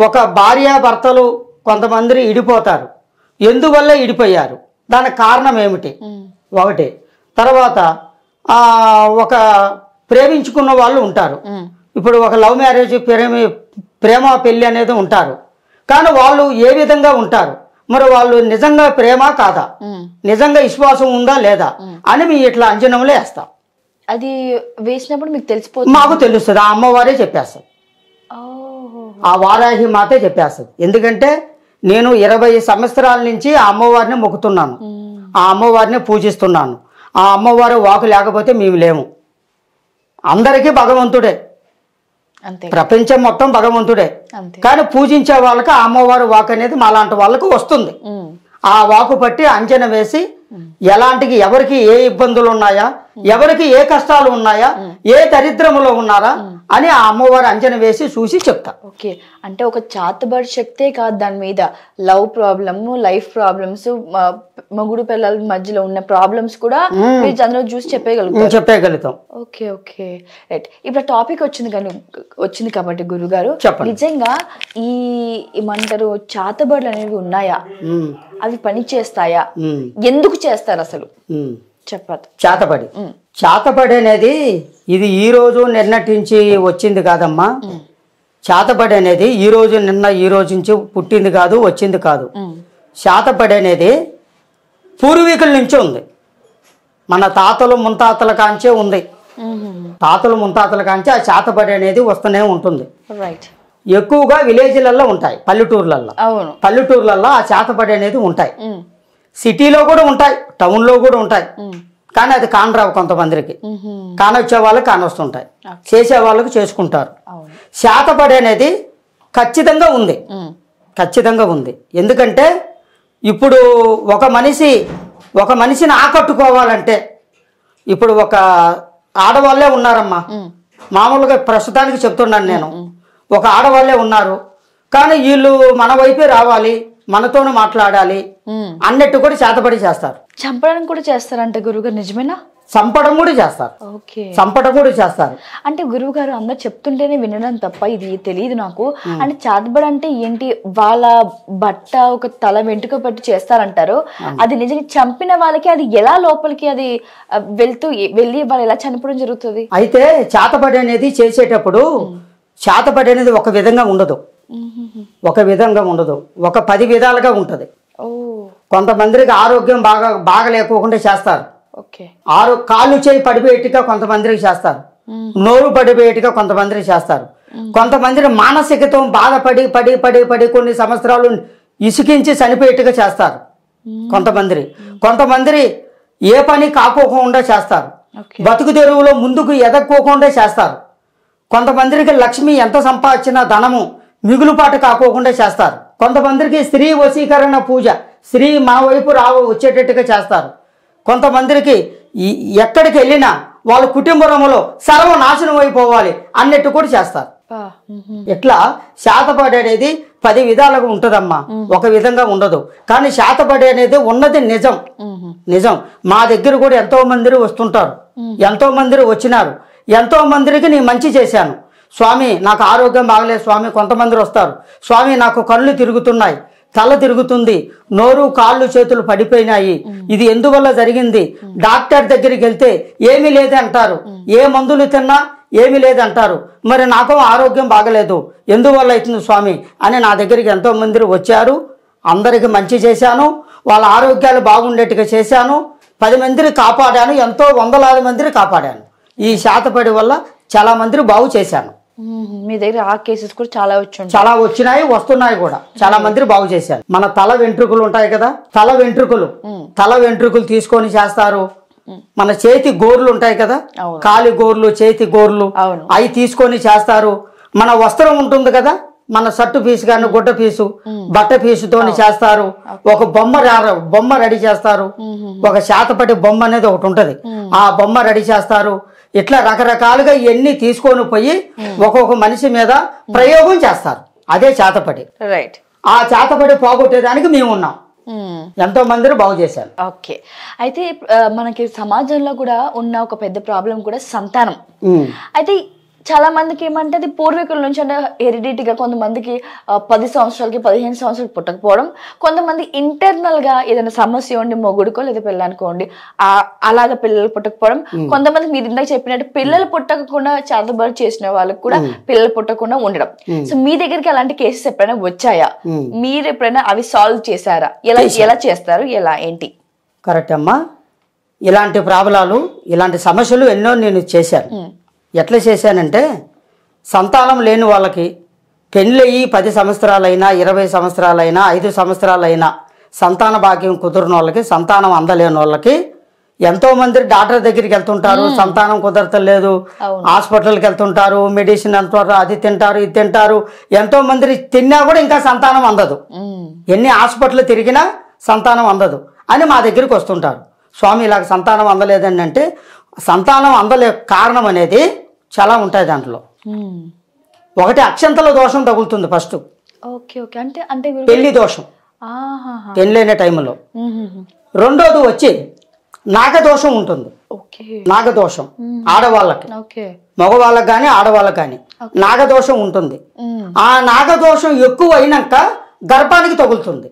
ఒక భార్యాభర్తలు కొంతమంది ఇడిపోతారు, ఎందువల్ల ఇడిపోయారు, దానికి కారణం ఏమిటి ఒకటి. తర్వాత ఒక ప్రేమించుకున్న వాళ్ళు ఉంటారు. ఇప్పుడు ఒక లవ్ మ్యారేజ్ ప్రేమ పెళ్లి అనేది ఉంటారు. కానీ వాళ్ళు ఏ విధంగా ఉంటారు, మరి వాళ్ళు నిజంగా ప్రేమ కాదా, నిజంగా విశ్వాసం ఉందా లేదా అని మీ ఇట్లా అంజనంలో వేస్తాం. అది వేసినప్పుడు మీకు తెలిసిపోతుంది? మాకు తెలుస్తుంది, ఆ అమ్మవారే చెప్పేస్తుంది, ఆ వారాహి మాతే చెప్పేస్తుంది. ఎందుకంటే నేను 20 సంవత్సరాల నుంచి ఆ అమ్మవారిని మొక్కుతున్నాను, ఆ అమ్మవారిని పూజిస్తున్నాను. ఆ అమ్మవారు వాకు లేకపోతే మేము లేము. అందరికీ భగవంతుడే, ప్రపంచం మొత్తం భగవంతుడే. కానీ పూజించే వాళ్ళకి ఆ అమ్మవారు వాకు అనేది మాలాంటి వాళ్ళకు వస్తుంది. ఆ వాకు పట్టి అంజనం వేసి ఎలాంటికి, ఎవరికి ఏ ఇబ్బందులు ఉన్నాయా, ఎవరికి ఏ కష్టాలు ఉన్నాయా, ఏ దరిద్రములో ఉన్నారా అని ఆ అమ్మవారు అంజనం వేసి చూసి చెప్తా. ఓకే, అంటే ఒక చాతుబడి శక్తే కాదు, దాని మీద లవ్ ప్రాబ్లమ్, లైఫ్ ప్రాబ్లమ్స్, మగుడు పిల్లల మధ్యలో ఉన్న ప్రాబ్లమ్స్ కూడా మీరు అందులో చూసి చెప్పగలుగుతాం. Okay right. ఇప్పుడు టాపిక్ వచ్చింది కాబట్టి గురుగారు, నిజంగా ఈ ఏమంటారు చాతుబడులు అనేవి ఉన్నాయా, అవి పని చేస్తాయా, ఎందుకు చేస్తారు అసలు చెప్పదు? చేతబడి అనేది ఇది ఈ రోజు నిన్నటి నుంచి వచ్చింది కాదమ్మా. చేతబడి అనేది ఈ రోజు నిన్న ఈ రోజు నుంచి పుట్టింది కాదు, వచ్చింది కాదు. చేతబడి అనేది పూర్వీకుల నుంచి ఉంది. మన తాతలు ముత్తాతల కాంచే ఉంది. తాతలు ముత్తాతల కాంచే ఆ చేతబడి అనేది వస్తూనే ఉంటుంది. రైట్. ఎక్కువగా విలేజ్లలో ఉంటాయి, పల్లెటూర్లలో. అవును. పల్లెటూర్లలో ఆ చేతబడి అనేది ఉంటాయి. సిటీలో కూడా ఉంటాయి, టౌన్లో కూడా ఉంటాయి. కానీ అది కానరావు కొంతమందికి. కానొచ్చే వాళ్ళకి కానొస్తుంటాయి, చేసే వాళ్ళకి చేసుకుంటారు. చేతబడి అనేది ఖచ్చితంగా ఉంది, ఖచ్చితంగా ఉంది. ఎందుకంటే ఇప్పుడు ఒక మనిషిని ఆకట్టుకోవాలంటే ఇప్పుడు ఒక ఆడవాళ్ళే ఉన్నారమ్మా. మామూలుగా ప్రస్తుతానికి చెప్తున్నాను నేను, ఒక ఆడవాళ్ళే ఉన్నారు. కానీ వీళ్ళు మన వైపే రావాలి, మనతోనే మాట్లాడాలి అన్నట్టు కూడా చేతబడి చేస్తారు. చంపడానికి కూడా చేస్తారంటే గురువుగారు, నిజమేనా? చంపడం కూడా చేస్తారు. ఓకే. చంపడం కూడా చేస్తారు. అంటే గురువు గారు అందరు చెప్తుంటేనే వినడం తప్ప ఇది తెలియదు నాకు. అంటే చేతబడి అంటే ఏంటి? వాళ్ళ బట్ట ఒక తల వెంట్రుక పెట్టి చేస్తారంటారు. అది నిజంగా చంపిన వాళ్ళకి అది ఎలా లోపలికి అది వెళ్ళి వాళ్ళు ఎలా చనిపోవడం జరుగుతుంది? అయితే చేతబడి అనేది చేసేటప్పుడు చేతబడి అనేది ఒక విధంగా ఉండదు, ఒక విధంగా ఉండదు, ఒక 10 విధాలుగా ఉంటుంది. కొంతమందికి ఆరోగ్యం బాగా లేకోకుండా చేస్తారు. కాళ్ళు చేయి పడిపోయేట్టుగా కొంతమందికి చేస్తారు. నోరు పడిపోయేట్టుగా కొంతమందికి చేస్తారు. కొంతమందిని మానసికతో బాధపడి పడి పడి పడి కొన్ని సంవత్సరాలు ఇసుకించి చనిపోయేట్టుగా చేస్తారు. కొంతమంది ఏ పని కాకోకుండా చేస్తారు. బతుకు తెరువులో ముందుకు ఎదక్కోకుండా చేస్తారు. కొంతమందికి లక్ష్మి ఎంత సంపాదించినా ధనము మిగులుపాటు కాకోకుండా చేస్తారు. కొంతమందికి స్త్రీ వశీకరణ పూజ, స్త్రీ మన వైపు వచ్చేటట్టుగా చేస్తారు. కొంతమందికి ఎక్కడికి వెళ్ళినా వాళ్ళ కుటుంబంలో సర్వనాశనం అయిపోవాలి అన్నట్టు కూడా చేస్తారు. ఇట్లా శాతపడి అనేది 10 విధాలుగా ఉంటుందమ్మా, ఒక విధంగా ఉండదు. కానీ శాతపడి అనేది ఉన్నది నిజం. మా దగ్గర కూడా ఎంతో మంది వస్తుంటారు, ఎంతో మంది వచ్చినారు. ఎంతో మందికి నేను మంచి చేశాను. స్వామి నాకు ఆరోగ్యం బాగలేదు స్వామి, కొంతమంది వస్తారు. స్వామి నాకు కళ్ళు తిరుగుతున్నాయి, తల తిరుగుతుంది, నోరు కాళ్ళు చేతులు పడిపోయినాయి, ఇది ఎందువల్ల జరిగింది? డాక్టర్ దగ్గరికి వెళ్తే ఏమీ లేదు అంటారు, ఏ మందులు తిన్నా ఏమీ లేదంటారు. మరి నాకు ఆరోగ్యం బాగలేదు, ఎందువల్ల అవుతుంది స్వామి అని నా దగ్గరికి ఎంతో మంది వచ్చారు. అందరికి మంచి చేశాను, వాళ్ళ ఆరోగ్యాలు బాగుండేట్టుగా చేశాను. 10 మందిని కాపాడాను, ఎంతో వందలాది మందిని కాపాడాను. ఈ శాతపడి వల్ల చాలా మందిని బాగు చేశాను. మీ దగ్గర ఆ కేసెస్ కూడా చాలా వచ్చినాయి, వస్తున్నాయి కూడా. చాలా మందిని బాగు చేశాను. మన తల వెంట్రుకలు ఉంటాయి కదా, తల వెంట్రుకలు తీసుకొని చేస్తారు. మన చేతి గోర్లు ఉంటాయి కదా, కాలి గోర్లు, చేతి గోర్లు, అవి తీసుకొని చేస్తారు. మన వస్త్రం ఉంటుంది కదా, మన షర్టు పీసు కానీ గుడ్డ పీసు, బట్ట పీసుతోని చేస్తారు. ఒక బొమ్మ రెడీ చేస్తారు. ఒక శాతపడి బొమ్మ అనేది ఒకటి ఉంటది, ఆ బొమ్మ రెడీ చేస్తారు. ఇట్లా రకరకాలుగా ఇవన్నీ తీసుకొని పోయి ఒక్కొక్క మనిషి మీద ప్రయోగం చేస్తారు. అదే చేతపడి. ఆ చేతపడి పోగొట్టేదానికి మేము ఉన్నాం. ఎంతో మందిని బాగు చేశారు. ఓకే. అయితే మనకి సమాజంలో కూడా ఉన్న ఒక పెద్ద ప్రాబ్లం కూడా సంతానం. అయితే చాలా మందికి ఏమంటే అది పూర్వీకుల నుంచి, అంటే హెరిడిటీగా కొంతమందికి 10 సంవత్సరాలకి 15 సంవత్సరాలు పుట్టకపోవడం, కొంతమంది ఇంటర్నల్ గా ఏదైనా సమస్య ఉండి మొగుడుకో లేదా పిల్లనుకోండి అలాగా పిల్లలు పుట్టకపోవడం, కొంతమంది మీరు ఇందాక చెప్పినట్టు పిల్లలు పుట్టకుండా చేతబడి చేసిన వాళ్ళకి కూడా పిల్లలు పుట్టకుండా ఉండడం. సో మీ దగ్గరికి అలాంటి కేసెస్ ఎప్పుడైనా వచ్చాయా? మీరు ఎప్పుడైనా అవి సాల్వ్ చేశారా? ఎలా చేస్తారు, ఎలా ఏంటి? కరెక్ట్ అమ్మా. ఇలాంటి ప్రాబ్లాలు, ఇలాంటి సమస్యలు ఎన్నో నేను చేశాను. ఎట్లా చేశానంటే, సంతానం లేని వాళ్ళకి పెళ్ళయి 10 సంవత్సరాలైనా 20 సంవత్సరాలైనా 5 సంవత్సరాలైనా సంతాన భాగ్యం కుదిరిన వాళ్ళకి, సంతానం అందలేని వాళ్ళకి ఎంతోమంది డాక్టర్ దగ్గరికి వెళ్తుంటారు, సంతానం కుదరతలేదు, హాస్పిటల్కి వెళ్తుంటారు, మెడిసిన్ అంటారు, అది తింటారు ఇది తింటారు. ఎంతోమంది తిన్నా కూడా ఇంకా సంతానం అందదు. ఎన్ని హాస్పిటల్ తిరిగినా సంతానం అందదు అని మా దగ్గరికి వస్తుంటారు. స్వామి ఇలాగ సంతానం అందలేదని అంటే, సంతానం అందలే కారణం అనేది చాలా ఉంటాయి. దాంట్లో ఒకటి అక్షంతల దోషం తగులుతుంది ఫస్ట్. పెళ్లి దోషం, పెళ్ళైన టైంలో. రెండోది వచ్చి నాగదోషం ఉంటుంది. నాగదోషం ఆడవాళ్ళకి, మగవాళ్ళకి కానీ ఆడవాళ్ళకి కానీ నాగదోషం ఉంటుంది. ఆ నాగదోషం ఎక్కువ అయినాక గర్భానికి తగులుతుంది,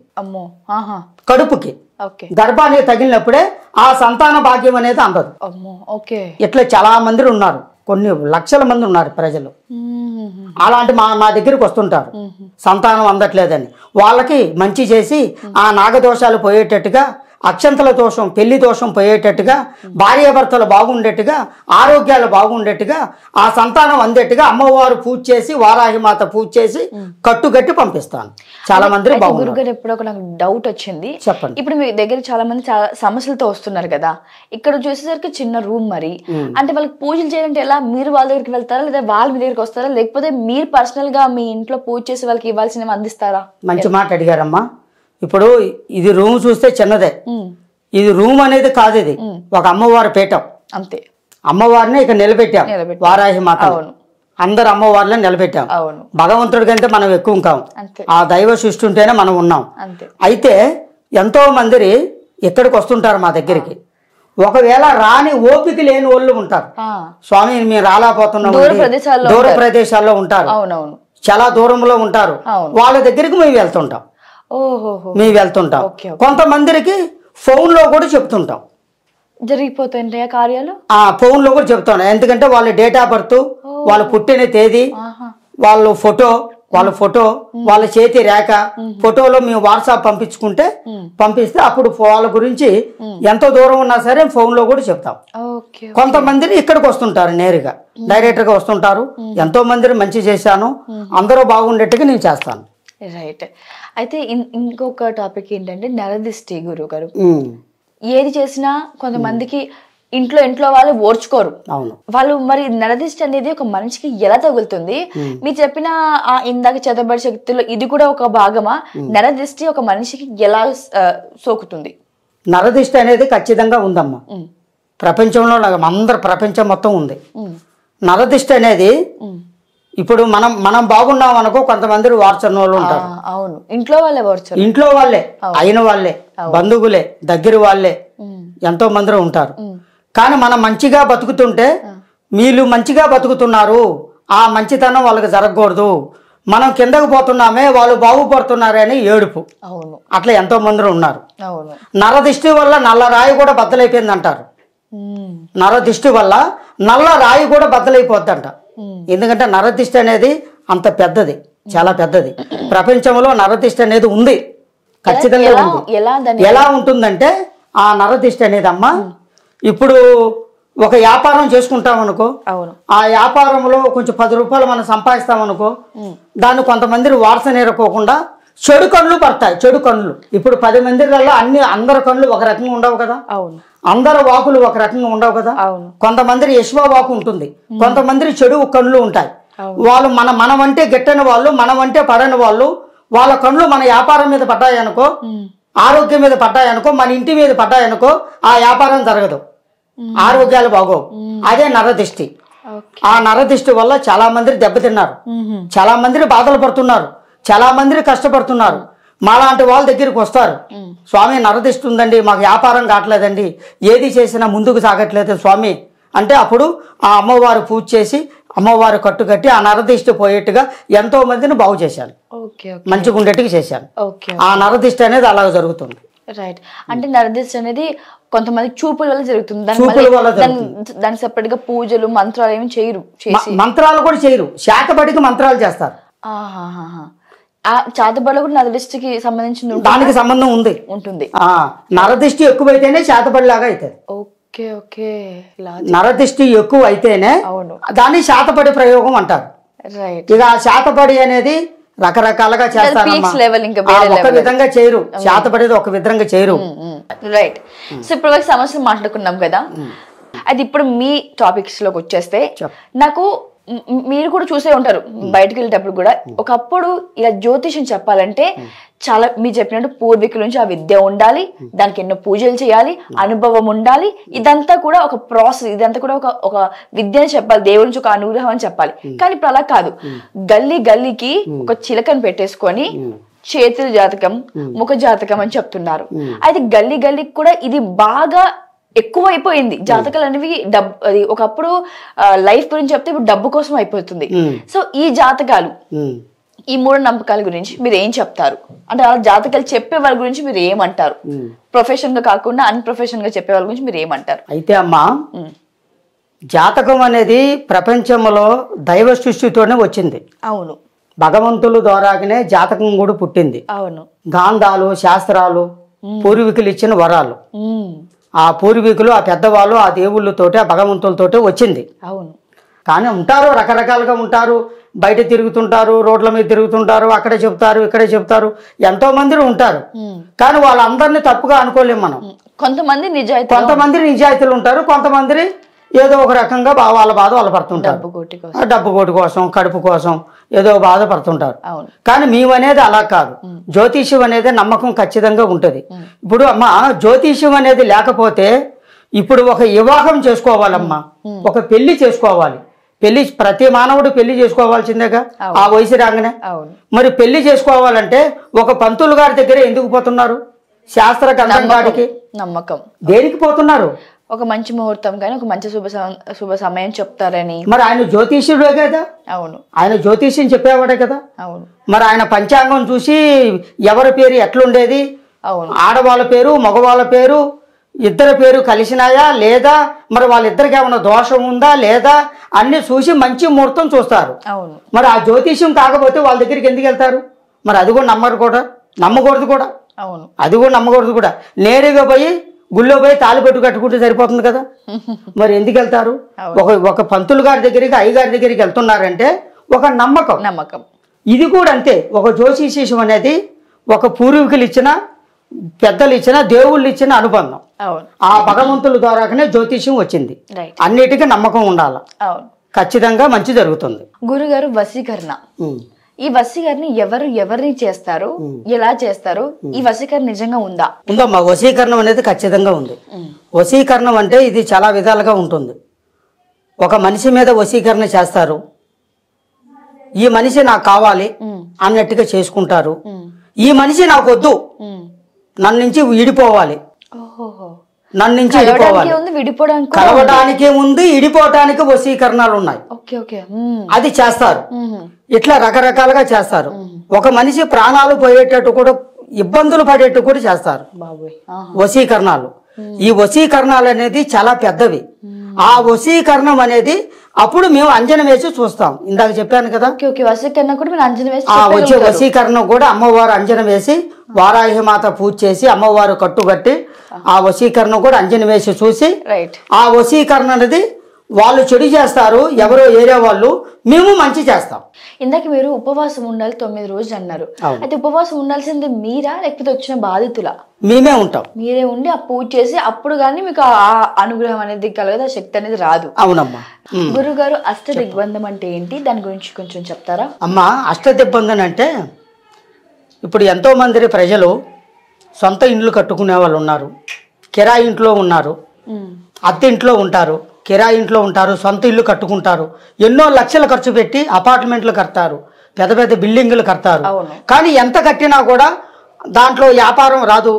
కడుపుకి. ఓకే. గర్భానికి తగిలినప్పుడే ఆ సంతాన భాగ్యం అనేది అందదు. అమ్మో. ఓకే. ఇట్లా చాలా మంది ఉన్నారు, కొన్ని లక్షల మంది ఉన్నారు ప్రజలు. అలాంటి మా దగ్గరికి వస్తుంటారు సంతానం అందట్లేదని. వాళ్ళకి మంచి చేసి ఆ నాగదోషాలు పోయేటట్టుగా, అక్షంతల దోషం, పెళ్లి దోషం పోయేటట్టుగా, భార్యాభర్తలు బాగుండేట్టుగా, ఆరోగ్యాలు బాగుండేట్టుగా, ఆ సంతానం అందేట్టుగా అమ్మవారు పూజ చేసి, వారాహిమాత పూజ చేసి కట్టుగట్టి పంపిస్తాను. చాలా మంది బాగున్నారు. గురుగారు ఎప్పుడో నాకు డౌట్ వచ్చింది. చెప్పండి. ఇప్పుడు మీ దగ్గర చాలా మంది చాలా సమస్యలతో వస్తున్నారు కదా, ఇక్కడ చూసేసరికి చిన్న రూమ్ మరి, అంటే వాళ్ళకి పూజలు చేయాలంటే ఎలా? మీరు వాళ్ళ దగ్గరికి వెళ్తారా, లేదా వాళ్ళు మీ దగ్గరికి వస్తారా, లేకపోతే మీరు పర్సనల్ గా మీ ఇంట్లో పూజ చేసి వాళ్ళకి ఇవ్వాల్సినవి అందిస్తారా? మంచి మాట అడిగారమ్మా. ఇప్పుడు ఇది రూమ్ చూస్తే చిన్నదే, ఇది రూమ్ అనేది కాదు, ఇది ఒక అమ్మవారి పీఠం అంతే. అమ్మవారిని ఇక నిలబెట్టాం, వారాహి మాత. అందరు అమ్మవారిని నిలబెట్టాం. భగవంతుడి కంటే మనం ఎక్కువ కాం, ఆ దైవ సృష్టి ఉంటేనే మనం ఉన్నాం. అయితే ఎంతో మంది ఇక్కడికి వస్తుంటారు మా దగ్గరికి. ఒకవేళ రాని ఓపిక లేని వాళ్ళు ఉంటారు, స్వామి మేము రాలేకపోతున్నాం, దూర ప్రదేశాల్లో ఉంటారు, చాలా దూరంలో ఉంటారు, వాళ్ళ దగ్గరికి మేము వెళ్తుంటాం. కొంతమందికి ఫోన్ లో కూడా చెప్తుంటాం, జరిగిపోతాయి కార్యాలు. ఫోన్ లో కూడా చెప్తాం. ఎందుకంటే వాళ్ళ డేట్ ఆఫ్ బర్త్, వాళ్ళు పుట్టిన తేదీ, వాళ్ళ ఫోటో, వాళ్ళ చేతి రేఖ ఫోటోలో మేము వాట్సాప్ పంపిస్తే అప్పుడు వాళ్ళ గురించి ఎంత దూరం ఉన్నా సరే ఫోన్ లో కూడా చెప్తాం. కొంతమందిని ఇక్కడికి వస్తుంటారు, నేరుగా డైరెక్ట్ గా వస్తుంటారు. ఎంతో మందిని మంచి చేశాను, అందరూ బాగుండేట్టుగా నేను చేస్తాను. రైట్. అయితే ఇంకొక టాపిక్ ఏంటంటే నరదిష్టి. గురువు గారు ఏది చేసినా కొంతమందికి ఇంట్లో వాళ్ళు ఓర్చుకోరు. వాళ్ళు మరి నరదిష్టి అనేది ఒక మనిషికి ఎలా తగులుతుంది? మీరు చెప్పిన ఇందాక చదవబడి శక్తుల్లో ఇది కూడా ఒక భాగమా? నరదిష్టి ఒక మనిషికి ఎలా సోకుతుంది? నరదిష్టి అనేది ఖచ్చితంగా ఉందమ్మా, ప్రపంచంలో అందరు ప్రపంచం మొత్తం ఉంది. నరదిష్టి అనేది ఇప్పుడు మనం బాగున్నాం అనుకో, కొంతమంది వార్చన వాళ్ళు ఉంటారు. అవును, ఇంట్లో వాళ్ళే అయిన వాళ్ళే, బంధువులే, దగ్గర వాళ్ళే ఎంతో మంది ఉంటారు. కానీ మనం మంచిగా బతుకుతుంటే వీళ్ళు మంచిగా బతుకుతున్నారు, ఆ మంచితనం వాళ్ళకి జరగకూడదు, మనం కిందకు పోతున్నామే వాళ్ళు బాగుపడుతున్నారని ఏడుపు. అట్లా ఎంతో మంది ఉన్నారు. నరదిష్టి వల్ల నల్ల రాయి కూడా బద్దలైపోయింది అంటారు. నరదిష్టి వల్ల నల్ల రాయి కూడా బద్దలైపోద్దంట. ఎందుకంటే నరదిష్టి అనేది అంత పెద్దది, చాలా పెద్దది. ప్రపంచంలో నరదిష్టి అనేది ఉంది, ఖచ్చితంగా ఉంది. ఎలా ఉంటుందంటే ఆ నరదిష్టి అనేది అమ్మా, ఇప్పుడు ఒక వ్యాపారం చేసుకుంటాం అనుకో, ఆ వ్యాపారంలో కొంచెం 10 రూపాయలు మనం సంపాదిస్తాం అనుకో, దాన్ని కొంతమంది వారసనేరకోకుండా చెడు కళ్ళు పడతాయి. చెడు కళ్ళు ఇప్పుడు 10 మందిలో అందరి కళ్ళు ఒక రకంగా ఉండవు కదా, అందరు వాకులు ఒక రకంగా ఉండవు కదా. కొంతమంది యశ్వ వాకు ఉంటుంది, కొంతమంది చెడు కళ్ళు ఉంటాయి. వాళ్ళు మనమంటే గిట్టని వాళ్ళు, మనమంటే పడని వాళ్ళు, వాళ్ళ కళ్ళు మన వ్యాపారం మీద పడ్డాయనుకో, ఆరోగ్యం మీద పడ్డాయనుకో, మన ఇంటి మీద పడ్డాయనుకో, ఆ వ్యాపారం జరగదు, ఆరోగ్యాలు బాగోవు. అదే నరదిష్టి. ఆ నరదిష్టి వల్ల చాలా మంది దెబ్బతిన్నారు, చాలా మంది బాధలు పడుతున్నారు, చాలా మంది కష్టపడుతున్నారు. మాలాంటి వాళ్ళ దగ్గరికి వస్తారు, స్వామి నరదిష్టి ఉందండి, మాకు వ్యాపారం కావట్లేదండి, ఏది చేసినా ముందుకు సాగట్లేదు స్వామి అంటే, అప్పుడు ఆ అమ్మవారు పూజ చేసి అమ్మవారు కట్టుకట్టి ఆ నరదిష్టి పోయేట్టుగా ఎంతో మందిని బాగు చేశాను, మంచిగా ఉండేట్టుగా చేశాను. ఆ నరదిష్టి అనేది అలా జరుగుతుంది. రైట్. అంటే నరదిష్టి అనేది కొంతమంది చూపుల వల్ల జరుగుతుంది, దాని సెపరేట్ గా పూజలు మంత్రాలు ఏమి చేయరు. మంత్రాలు కూడా చేయరు, శాతపడికి మంత్రాలు చేస్తారు. చేతబడి కూడా నరదిష్టికి సంబంధించిన దానికి సంబంధం ఉంటుంది. నరదిష్టి ఎక్కువైతేనే చేతబడిలాగా అవుతుంది. నరదిష్టి ఎక్కువ అయితేనే దాన్ని శాతపడి ప్రయోగం అంటారు. ఇక శాతపడి అనేది రకరకాలుగా చేస్తారు, ఒక విధంగా చేయరు, శాతపడేది ఒక విధంగా చేయరు. రైట్. సో ఇప్పుడు వరకు సమస్యలు మాట్లాడుకున్నాం కదా, అది ఇప్పుడు మీ టాపిక్స్ లోకి వచ్చేస్తే, నాకు మీరు కూడా చూసే ఉంటారు బయటకు వెళ్ళేటప్పుడు కూడా, ఒకప్పుడు ఇలా జ్యోతిషం చెప్పాలంటే చాలా మీరు చెప్పినట్టు పూర్వీకుల నుంచి ఆ విద్య ఉండాలి, దానికి ఎన్నో పూజలు చేయాలి, అనుభవం ఉండాలి, ఇదంతా కూడా ఒక ప్రాసెస్, ఇదంతా కూడా ఒక విద్యని చెప్పాలి, దేవుడి నుంచి ఒక అనుగ్రహం అని చెప్పాలి. కానీ ఇప్పుడు అలా కాదు, గల్లీకి ఒక చిలకని పెట్టేసుకొని చేతుల జాతకం, ముఖ జాతకం అని చెప్తున్నారు. అయితే గల్లీకి కూడా ఇది బాగా ఎక్కువ అయిపోయింది. జాతకాలు అనేవి అది ఒకప్పుడు లైఫ్ గురించి చెప్తే ఇప్పుడు డబ్బు కోసం అయిపోతుంది. సో ఈ జాతకాలు ఈ మూఢనమ్మకాల గురించి మీరు ఏం చెప్తారు? అంటే అలా జాతకాలు చెప్పే వాళ్ళ గురించి మీరు ఏమంటారు? ప్రొఫెషన్ గా కాకుండా అన్ప్రొఫెషన్ గా చెప్పే వాళ్ళ గురించి మీరు ఏమంటారు? అయితే అమ్మా, జాతకం అనేది ప్రపంచంలో దైవ సృష్టితోనే వచ్చింది. అవును. భగవంతుల ద్వారానే జాతకం కూడా పుట్టింది. అవును. గాంధాలు, శాస్త్రాలు పూర్వీకులు ఇచ్చిన వరాలు. ఆ పూర్వీకులు, ఆ పెద్దవాళ్ళు, ఆ దేవుళ్ళతోటి, ఆ భగవంతులతోటి వచ్చింది. అవును. కానీ ఉంటారు, రకరకాలుగా ఉంటారు. బయట తిరుగుతుంటారు, రోడ్ల మీద తిరుగుతుంటారు, అక్కడే చెప్తారు, ఇక్కడే చెప్తారు, ఎంతో మంది ఉంటారు. కానీ వాళ్ళందరినీ తప్పుగా అనుకోలేము మనం. కొంతమంది నిజాయితీలు ఉంటారు, కొంతమంది ఏదో ఒక రకంగా వాళ్ళ బాధ వాళ్ళు పడుతుంటారు. డబ్బు కోటి కోసం, కడుపు కోసం ఏదో బాధపడుతుంటారు. కానీ మేమనేది అలా కాదు. జ్యోతిష్యం అనేది నమ్మకం ఖచ్చితంగా ఉంటుంది. ఇప్పుడు అమ్మ, జ్యోతిష్యం అనేది లేకపోతే ఇప్పుడు ఒక వివాహం చేసుకోవాలమ్మా, ఒక పెళ్లి చేసుకోవాలి. పెళ్లి ప్రతి మానవుడు పెళ్లి చేసుకోవాల్సిందేగా ఆ వయసు రాగానే. మరి పెళ్లి చేసుకోవాలంటే ఒక పంతులు గారి దగ్గర ఎందుకు పోతున్నారు? శాస్త్ర గ్రంథం కాడికి. నమ్మకం. దేనికి పోతున్నారు? ఒక మంచి ముహూర్తం కానీ ఒక మంచి శుభ సమయం చెప్తారని. మరి ఆయన జ్యోతిష్యుడే కదా. అవును. ఆయన జ్యోతిష్యం చెప్పేవాడే కదా. అవును. మరి ఆయన పంచాంగం చూసి ఎవరి పేరు ఎట్లుండేది, ఆడవాళ్ళ పేరు మగవాళ్ళ పేరు ఇద్దరి పేరు కలిసినాయా లేదా, మరి వాళ్ళిద్దరికి ఏమైనా దోషం ఉందా లేదా అన్ని చూసి మంచి ముహూర్తం చూస్తారు. మరి ఆ జ్యోతిష్యం కాకపోతే వాళ్ళ దగ్గరికి ఎందుకు వెళ్తారు? మరి అది కూడా నమ్మకూడదు కూడా. అది కూడా నమ్మకూడదు కూడా. నేరుగా పోయి గుళ్ళో పోయి తాళిపెట్టు కట్టుకుంటే సరిపోతుంది కదా. మరి ఎందుకు వెళ్తారు? ఒక పంతులు గారి దగ్గరికి, అయ్యగారి దగ్గరికి వెళ్తున్నారంటే ఒక నమ్మకం. ఇది కూడా అంతే. ఒక జ్యోతిష్యం అనేది ఒక పూర్వీకులు ఇచ్చిన, పెద్దలు ఇచ్చిన, దేవుళ్ళు ఇచ్చిన అనుబంధం. ఆ భగవంతుల ద్వారానే జ్యోతిష్యం వచ్చింది. అన్నిటికీ నమ్మకం ఉండాలి. ఖచ్చితంగా మంచి జరుగుతుంది. గురుగారు, వశీకరణ, ఈ వశీకరణ ఎవరిని చేస్తారు, ఎలా చేస్తారు? ఈ వశీకరణ నిజంగా ఉందమ్మా? వశీకరణం అనేది ఖచ్చితంగా ఉంది. వశీకరణం అంటే ఇది చాలా విధాలుగా ఉంటుంది. ఒక మనిషి మీద వశీకరణ చేస్తారు. ఈ మనిషి నాకు కావాలి అన్నట్టుగా చేసుకుంటారు. ఈ మనిషి నాకు వద్దు, నన్ను నుంచి విడిపోవాలి, నన్ను నుంచి కలవడానికి ఉంది, విడిపోవటానికి వశీకరణాలు ఉన్నాయి. అది చేస్తారు. ఇట్లా రకరకాలుగా చేస్తారు. ఒక మనిషి ప్రాణాలు పోయేటట్టు కూడా, ఇబ్బందులు పడేట్టు కూడా చేస్తారు వశీకరణాలు. ఈ వశీకరణాలు అనేది చాలా పెద్దవి. ఆ వశీకరణం అనేది అప్పుడు మేము అంజనం వేసి చూస్తాం. ఇందాక చెప్పాను కదా, వచ్చే వశీకరణం కూడా అమ్మవారు అంజనం వేసి, వారాహి మాత పూజ చేసి, అమ్మవారు కట్టుగట్టి ఆ వశీకరణం కూడా అంజనం వేసి చూసి, ఆ వశీకరణ అనేది వాళ్ళు చెడు చేస్తారు, ఎవరో ఏరియా వాళ్ళు, మేము మంచి చేస్తాం. ఇందాక మీరు ఉపవాసం ఉండాలి 9 రోజులు అన్నారు. అయితే ఉపవాసం ఉండాల్సింది మీరా లేకపోతే వచ్చిన బాధితులా? మేమే ఉంటాం. మీరే ఉండి ఆ పూజ చేసి అప్పుడు కానీ మీకు ఆ అనుగ్రహం అనేది కలగదు, ఆ శక్తి అనేది రాదు. అవునమ్మా. గురుగారు, అష్టదిగ్బంధం అంటే ఏంటి? దాని గురించి కొంచెం చెప్తారా? అమ్మా, అష్టదిగ్బంధం అంటే ఇప్పుడు ఎంతో మంది ప్రజలు సొంత ఇండ్లు కట్టుకునే వాళ్ళు ఉన్నారు, కిరాయి ఇంట్లో ఉన్నారు, అద్దె ఇంట్లో ఉంటారు, కిరాయి ఇంట్లో ఉంటారు, సొంత ఇల్లు కట్టుకుంటారు, ఎన్నో లక్షలు ఖర్చు పెట్టి అపార్ట్మెంట్లు కడతారు, పెద్ద పెద్ద బిల్డింగులు కడతారు. కానీ ఎంత కట్టినా కూడా దాంట్లో వ్యాపారం రాదు,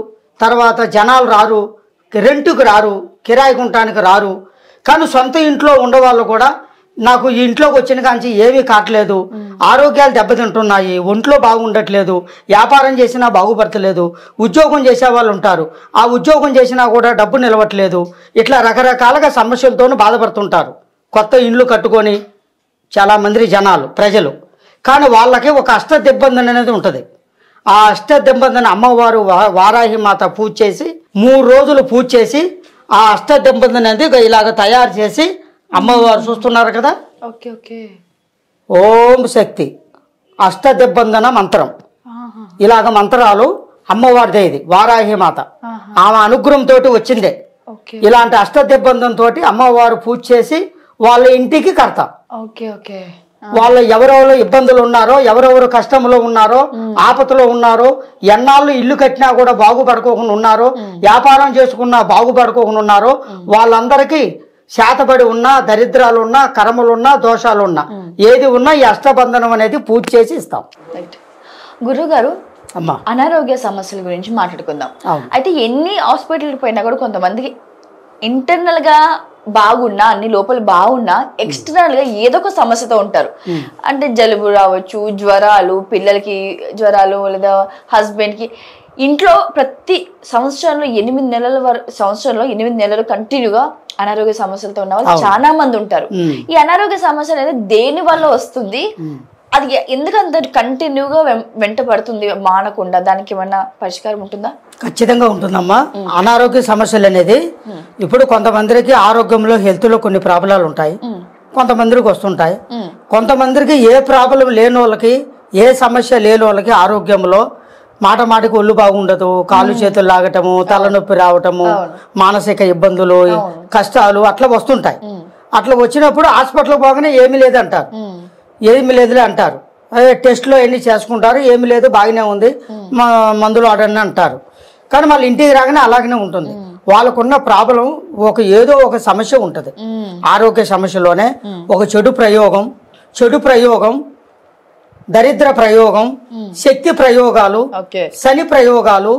తర్వాత జనాలు రారు, రెంటుకు రారు, కిరాయి ఉండటానికి రారు. కానీ సొంత ఇంట్లో ఉండేవాళ్ళు కూడా నాకు ఈ ఇంట్లోకి వచ్చిన కాంచి ఏమీ కావట్లేదు, ఆరోగ్యాలు దెబ్బతింటున్నాయి, ఒంట్లో బాగుండట్లేదు, వ్యాపారం చేసినా బాగుపడతలేదు, ఉద్యోగం చేసే వాళ్ళు ఉంటారు, ఆ ఉద్యోగం చేసినా కూడా డబ్బు నిలవట్లేదు, ఇట్లా రకరకాలుగా సమస్యలతో బాధపడుతుంటారు కొత్త ఇండ్లు కట్టుకొని చాలామంది జనాలు ప్రజలు. కానీ వాళ్ళకి ఒక అష్టదిగ్బంధన అనేది ఉంటుంది. ఆ అష్టదిగ్బంధన అమ్మవారు వారాహి మాత పూజ చేసి 3 రోజులు పూజ చేసి ఆ అష్టదిగ్బంధన అనేది ఇలాగ తయారు చేసి అమ్మవారు చూస్తున్నారు కదా, ఓం శక్తి అష్టదిగ్బంధన మంత్రం, ఇలాగ మంత్రాలు అమ్మవారిదే. ఇది వారాహి మాత, ఆమె అనుగ్రహంతో వచ్చిందే. ఇలాంటి అష్టదిగ్బంధంతో అమ్మవారు పూజ చేసి వాళ్ళ ఇంటికి కడతాం. వాళ్ళు ఎవరెవరు ఇబ్బందులు ఉన్నారో, ఎవరెవరు కష్టంలో ఉన్నారో, ఆపదలో ఉన్నారో, ఎన్నాళ్ళు ఇల్లు కట్టినా కూడా బాగుపడుకోకుండా ఉన్నారో, వ్యాపారం చేసుకున్నా బాగుపడుకోకుండా ఉన్నారో, వాళ్ళందరికీ శాతపడి ఉన్నా, దరిద్రాలు ఉన్నా, కర్మలున్నా, దోషాలున్నా, ఏది ఉన్నా ఈ అష్టబంధనం అనేది పూజ చేసి ఇస్తాం. గురుగారు, అనారోగ్య సమస్యల గురించి మాట్లాడుకుందాం. అయితే ఎన్ని హాస్పిటల్కి పోయినా కూడా కొంతమందికి ఇంటర్నల్ గా బాగున్నా, అన్ని లోపల బాగున్నా, ఎక్స్టర్నల్ గా ఏదో ఒక సమస్యతో ఉంటారు. అంటే జలుబు రావచ్చు, జ్వరాలు, పిల్లలకి జ్వరాలు, లేదా హస్బెండ్ కి. ఇంట్లో ప్రతి సంవత్సరంలో 8 నెలలు కంటిన్యూగా అనారోగ్య సమస్యలతో ఉన్న వాళ్ళు చాలా మంది ఉంటారు. ఈ అనారోగ్య సమస్య అనేది దేని వల్ల వస్తుంది, అది ఎందుకంత కంటిన్యూగా వెంట పడుతుంది మానకుండా, దానికి ఏమన్నా పరిష్కారం ఉంటుందా? ఖచ్చితంగా ఉంటుందమ్మా. అనారోగ్య సమస్యలు అనేది ఇప్పుడు కొంతమందికి ఆరోగ్యంలో హెల్త్ లో కొన్ని ప్రాబ్లాలు ఉంటాయి, కొంతమందికి వస్తుంటాయి. కొంతమందికి ఏ ప్రాబ్లం లేని వాళ్ళకి, ఏ సమస్య లేని వాళ్ళకి ఆరోగ్యంలో మాటికి ఒళ్ళు బాగుండదు, కాళ్ళు చేతులు లాగటము, తలనొప్పి రావటము, మానసిక ఇబ్బందులు, కష్టాలు అట్లా వస్తుంటాయి. అట్లా వచ్చినప్పుడు హాస్పిటల్కి పోగానే ఏమీ లేదంటారు, ఏమి లేదులే అంటారు. టెస్ట్లో ఎన్ని చేసుకుంటారు, ఏమి లేదు బాగానే ఉంది, మందులు ఆడండి అంటారు. కానీ మళ్ళీ ఇంటికి రాగానే అలాగనే ఉంటుంది. వాళ్ళకున్న ప్రాబ్లం ఏదో ఒక సమస్య ఉంటుంది. ఆరోగ్య సమస్యలోనే ఒక చెడు ప్రయోగం, దరిద్ర ప్రయోగం, శక్తి ప్రయోగాలు, శని ప్రయోగాలు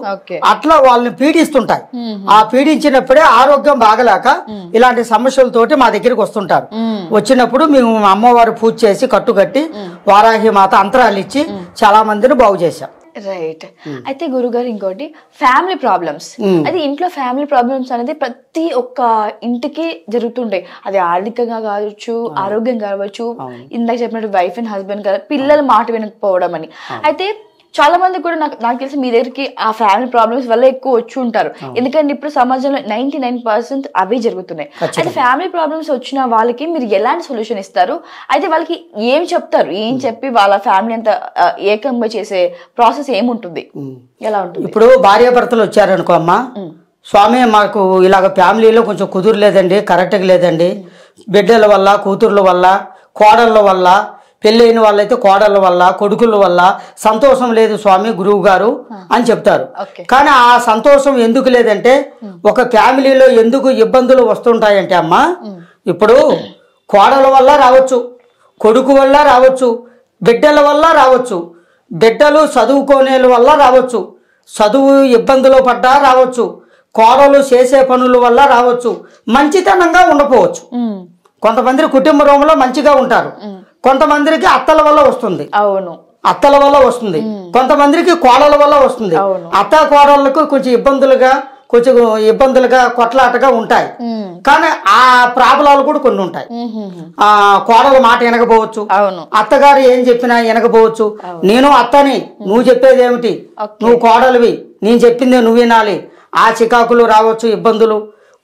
అట్లా వాళ్ళని పీడిస్తుంటాయి. ఆ పీడించినప్పుడే ఆరోగ్యం బాగలేక ఇలాంటి సమస్యలతోటి మా దగ్గరికి వస్తుంటారు. వచ్చినప్పుడు మేము అమ్మవారు పూజ చేసి కట్టుకట్టి వారాహి మాత అంతరాలు ఇచ్చి చాలా మందిని బాగు చేశాం. రైట్. అయితే గురుగారు, ఇంకోటి ఫ్యామిలీ ప్రాబ్లమ్స్. అది ఇంట్లో ఫ్యామిలీ ప్రాబ్లమ్స్ అనేది ప్రతి ఒక్క ఇంటికి జరుగుతుంటాయి. అది ఆర్థికంగా కావచ్చు, ఆరోగ్యం కావచ్చు, ఇందాక చెప్పినట్టు వైఫ్ అండ్ హస్బెండ్ కదా, పిల్లల మాట వినకపోవడం అని. అయితే చాలా మంది కూడా నాకు తెలిసి మీ దగ్గరికి ఆ ఫ్యామిలీ ప్రాబ్లమ్స్ వల్ల ఎక్కువ వచ్చి ఉంటారు. ఎందుకంటే ఇప్పుడు సమాజంలో 99% అవే జరుగుతున్నాయి. అయితే ఫ్యామిలీ ప్రాబ్లమ్స్ వచ్చిన వాళ్ళకి మీరు ఎలాంటి సొల్యూషన్ ఇస్తారు? అయితే వాళ్ళకి ఏం చెప్తారు? ఏం చెప్పి వాళ్ళ ఫ్యామిలీ అంతా ఏకంగా చేసే ప్రాసెస్ ఏముంటుంది, ఎలా ఉంటుంది? ఇప్పుడు భార్యాభర్తలు వచ్చారనుకో అమ్మా, స్వామి మాకు ఇలాగ ఫ్యామిలీలో కొంచెం కుదురలేదండి, కరెక్ట్గా లేదండి, బిడ్డల వల్ల, కూతుర్ల వల్ల, కోడళ్ళ వల్ల, పెళ్ళైన వాళ్ళైతే కోడళ్ళ వల్ల, కొడుకుల వల్ల సంతోషం లేదు స్వామి గురువు గారు అని చెప్తారు. కానీ ఆ సంతోషం ఎందుకు లేదంటే, ఒక ఫ్యామిలీలో ఎందుకు ఇబ్బందులు వస్తుంటాయంటే అమ్మా, ఇప్పుడు కోడల వల్ల రావచ్చు, కొడుకు వల్ల రావచ్చు, బిడ్డల వల్ల రావచ్చు, బిడ్డలు చదువుకోనే వల్ల రావచ్చు, చదువు ఇబ్బందులు పడ్డా రావచ్చు, కోడలు చేసే పనుల వల్ల రావచ్చు, మంచితనంగా ఉండకపోవచ్చు. కొంతమంది కుటుంబంలో మంచిగా ఉంటారు, కొంతమందికి అత్తల వల్ల వస్తుంది, అత్తల వల్ల వస్తుంది, కొంతమందికి కోడల వల్ల వస్తుంది. అత్త కోడళ్ళకు కొంచెం ఇబ్బందులుగా కొట్లాటగా ఉంటాయి. కానీ ఆ ప్రాబ్లాలు కూడా కొన్ని ఉంటాయి. ఆ కోడల మాట వినకపోవచ్చు, అత్తగారు ఏం చెప్పినా వినకపోవచ్చు. నేను అత్తని, నువ్వు చెప్పేది ఏమిటి, నువ్వు కోడలివి, నేను చెప్పిందే నువ్వు వినాలి, ఆ చికాకులు రావచ్చు, ఇబ్బందులు.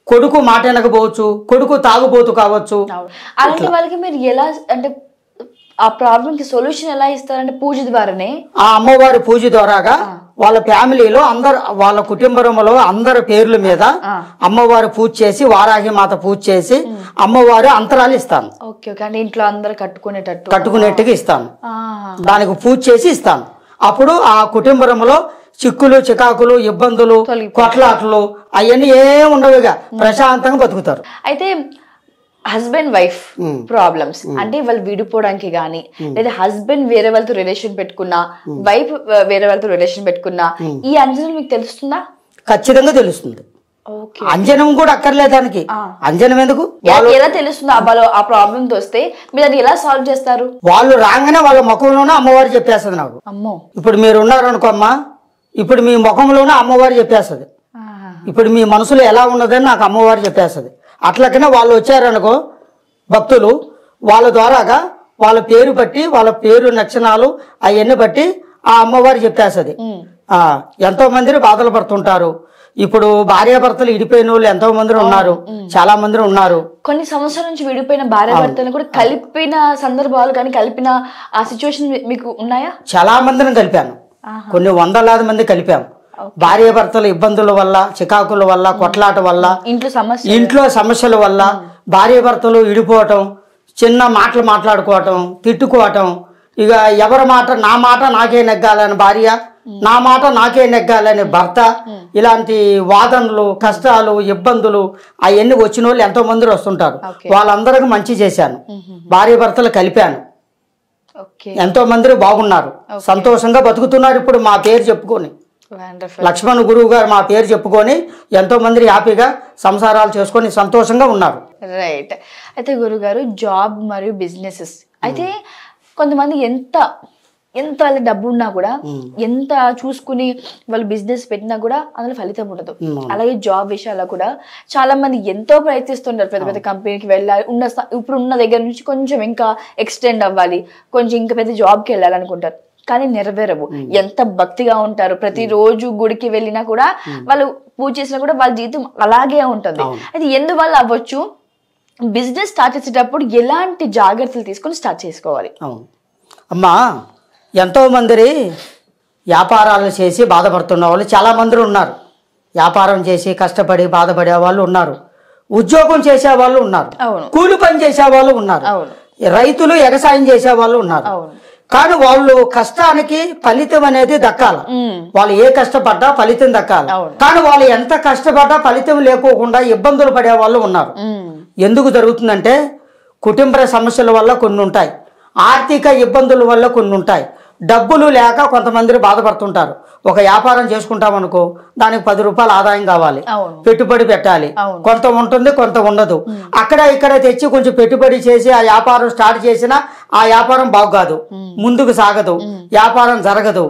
కొడుకు మాట వినకపోవచ్చు, కొడుకు తాగుబోతు కావచ్చు. అలాంటి వాళ్ళకి మీరు ఎలా, అంటే ఆ ప్రాబ్లం కి సొల్యూషన్ ఎలా ఇస్తారంటే పూజ ద్వారానే, ఆ అమ్మవారి పూజ ద్వారాగా వాళ్ళ ఫ్యామిలీలో అందరు, వాళ్ళ కుటుంబంలో అందరి పేర్ల మీద అమ్మవారు పూజ చేసి, వారాహి మాత పూజ చేసి అమ్మవారు అంతరాలు ఇస్తాను. అంటే ఇంట్లో అందరు కట్టుకునేట్టుగా ఇస్తాను, దానికి పూజ చేసి ఇస్తాను. అప్పుడు ఆ కుటుంబంలో చిక్కులు, చికాకులు, ఇబ్బందులు, కొట్లాటలు అవన్నీ ఏమి ఉండవుగా, ప్రశాంతంగా బతుకుతారు. అయితే హస్బెండ్ వైఫ్ ప్రాబ్లమ్స్ అంటే వాళ్ళు విడిపోవడానికి గానీ, లేదా హస్బెండ్ వేరే వాళ్ళతో రిలేషన్ పెట్టుకున్నా, వైఫ్ వేరే వాళ్ళతో రిలేషన్ పెట్టుకున్నా, ఈ అంజనం మీకు తెలుస్తుందా? ఖచ్చితంగా తెలుస్తుంది. అంజనం కూడా అక్కర్లేదు దానికి. అంజనం ఎందుకు, ఎలా తెలుస్తుంది? ఆ ప్రాబ్లం వస్తే మీరు అది ఎలా సాల్వ్ చేస్తారు? వాళ్ళు రాగానే వాళ్ళ ముఖంలోనే అమ్మవారు చెప్పేస్తుంది నాకు. అమ్మో, ఇప్పుడు మీరు ఉన్నారు అనుకో అమ్మా, ఇప్పుడు మీ ముఖంలోనే అమ్మవారు చెప్పేస్తుంది. ఇప్పుడు మీ మనసులో ఎలా ఉన్నదని నాకు అమ్మవారు చెప్పేస్తుంది. అట్లకనే వాళ్ళు వచ్చారనుకో భక్తులు, వాళ్ళ ద్వారాగా వాళ్ళ పేరు బట్టి, వాళ్ళ పేరు లక్షణాలు అవన్నీ బట్టి ఆ అమ్మవారు చెప్పేస్తుంది. ఎంతో మంది బాధలు పడుతుంటారు. ఇప్పుడు భార్యాభర్తలు విడిపోయిన వాళ్ళు ఎంతో మంది ఉన్నారు, చాలా మంది ఉన్నారు. కొన్ని సంవత్సరాల నుంచి విడిపోయిన భార్యాభర్తలను కూడా కలిపిన సందర్భాలు కానీ, కలిపిన ఆ సిచ్యువేషన్ మీకు ఉన్నాయా? చాలా మందిని కలిపాను, కొన్ని వందలాది మంది కలిపాము. భార్యాభర్తల ఇబ్బందుల వల్ల, చికాకుల వల్ల, కొట్లాట వల్ల, ఇంట్లో సమస్యల వల్ల భార్యాభర్తలు విడిపోవటం, చిన్న మాటలు మాట్లాడుకోవటం, తిట్టుకోవటం, ఇక ఎవరి మాట, నా మాట నాకే నెగ్గాలని భార్య, నా మాట నాకే నెగ్గాలని భర్త, ఇలాంటి వాదనలు, కష్టాలు, ఇబ్బందులు అవన్నీ వచ్చిన వాళ్ళు ఎంతో మంది వస్తుంటారు. వాళ్ళందరికీ మంచి చేశాను, భార్యాభర్తలు కలిపాను, ఎంతో మంది బాగున్నారు, సంతోషంగా బతుకుతున్నారు ఇప్పుడు మా పేరు చెప్పుకొని. వండర్ఫుల్. లక్ష్మణ్ గురువు గారు మా పేరు చెప్పుకొని ఎంతో మంది హ్యాపీగా సంసారాలు చేసుకొని సంతోషంగా ఉన్నారు. రైట్. అయితే గురుగారు జాబ్ మరియు బిజినెసెస్ అయితే కొంతమంది ఎంత వాళ్ళ డబ్బు ఉన్నా కూడా ఎంత చూసుకుని వాళ్ళు బిజినెస్ పెట్టినా కూడా అందులో ఫలితం ఉండదు. అలాగే జాబ్ విషయాల్లో కూడా చాలా మంది ఎంతో ప్రయత్నిస్తుంటారు, పెద్ద పెద్ద కంపెనీకి వెళ్ళాలి, ఇప్పుడు ఉన్న దగ్గర నుంచి కొంచెం ఇంకా ఎక్స్టెండ్ అవ్వాలి, కొంచెం ఇంకా పెద్ద జాబ్కి వెళ్ళాలనుకుంటారు, కానీ నెరవేరవు. ఎంత భక్తిగా ఉంటారు, ప్రతిరోజు గుడికి వెళ్ళినా కూడా వాళ్ళు పూజ చేసినా కూడా వాళ్ళ జీవితం అలాగే ఉంటుంది. అయితే ఎందువల్ల అవ్వచ్చు? బిజినెస్ స్టార్ట్ చేసేటప్పుడు ఎలాంటి జాగ్రత్తలు తీసుకొని స్టార్ట్ చేసుకోవాలి? అమ్మా, ఎంతోమంది వ్యాపారాలు చేసి బాధపడుతున్న వాళ్ళు చాలామంది ఉన్నారు. వ్యాపారం చేసి కష్టపడి బాధపడే వాళ్ళు ఉన్నారు, ఉద్యోగం చేసే వాళ్ళు ఉన్నారు, కూలి పని చేసే వాళ్ళు ఉన్నారు, రైతులు వ్యవసాయం చేసే వాళ్ళు ఉన్నారు. కానీ వాళ్ళు కష్టానికి ఫలితం అనేది దక్కాలి. వాళ్ళు ఏ కష్టపడ్డా ఫలితం దక్కాలి. కానీ వాళ్ళు ఎంత కష్టపడ్డా ఫలితం లేకోకుండా ఇబ్బందులు పడే వాళ్ళు ఉన్నారు. ఎందుకు జరుగుతుందంటే కుటుంబ సమస్యల వల్ల కొన్ని ఉంటాయి, ఆర్థిక ఇబ్బందుల వల్ల కొన్ని ఉంటాయి, డబ్బులు లేక కొంతమంది బాధపడుతుంటారు. ఒక వ్యాపారం చేసుకుంటామనుకో, దానికి 10 రూపాయలు ఆదాయం కావాలి, పెట్టుబడి పెట్టాలి, కొంత ఉంటుంది కొంత ఉండదు. అక్కడ ఇక్కడ తెచ్చి కొంచెం పెట్టుబడి చేసి ఆ వ్యాపారం స్టార్ట్ చేసినా ఆ వ్యాపారం బాగుకాదు, ముందుకు సాగదు, వ్యాపారం జరగదు.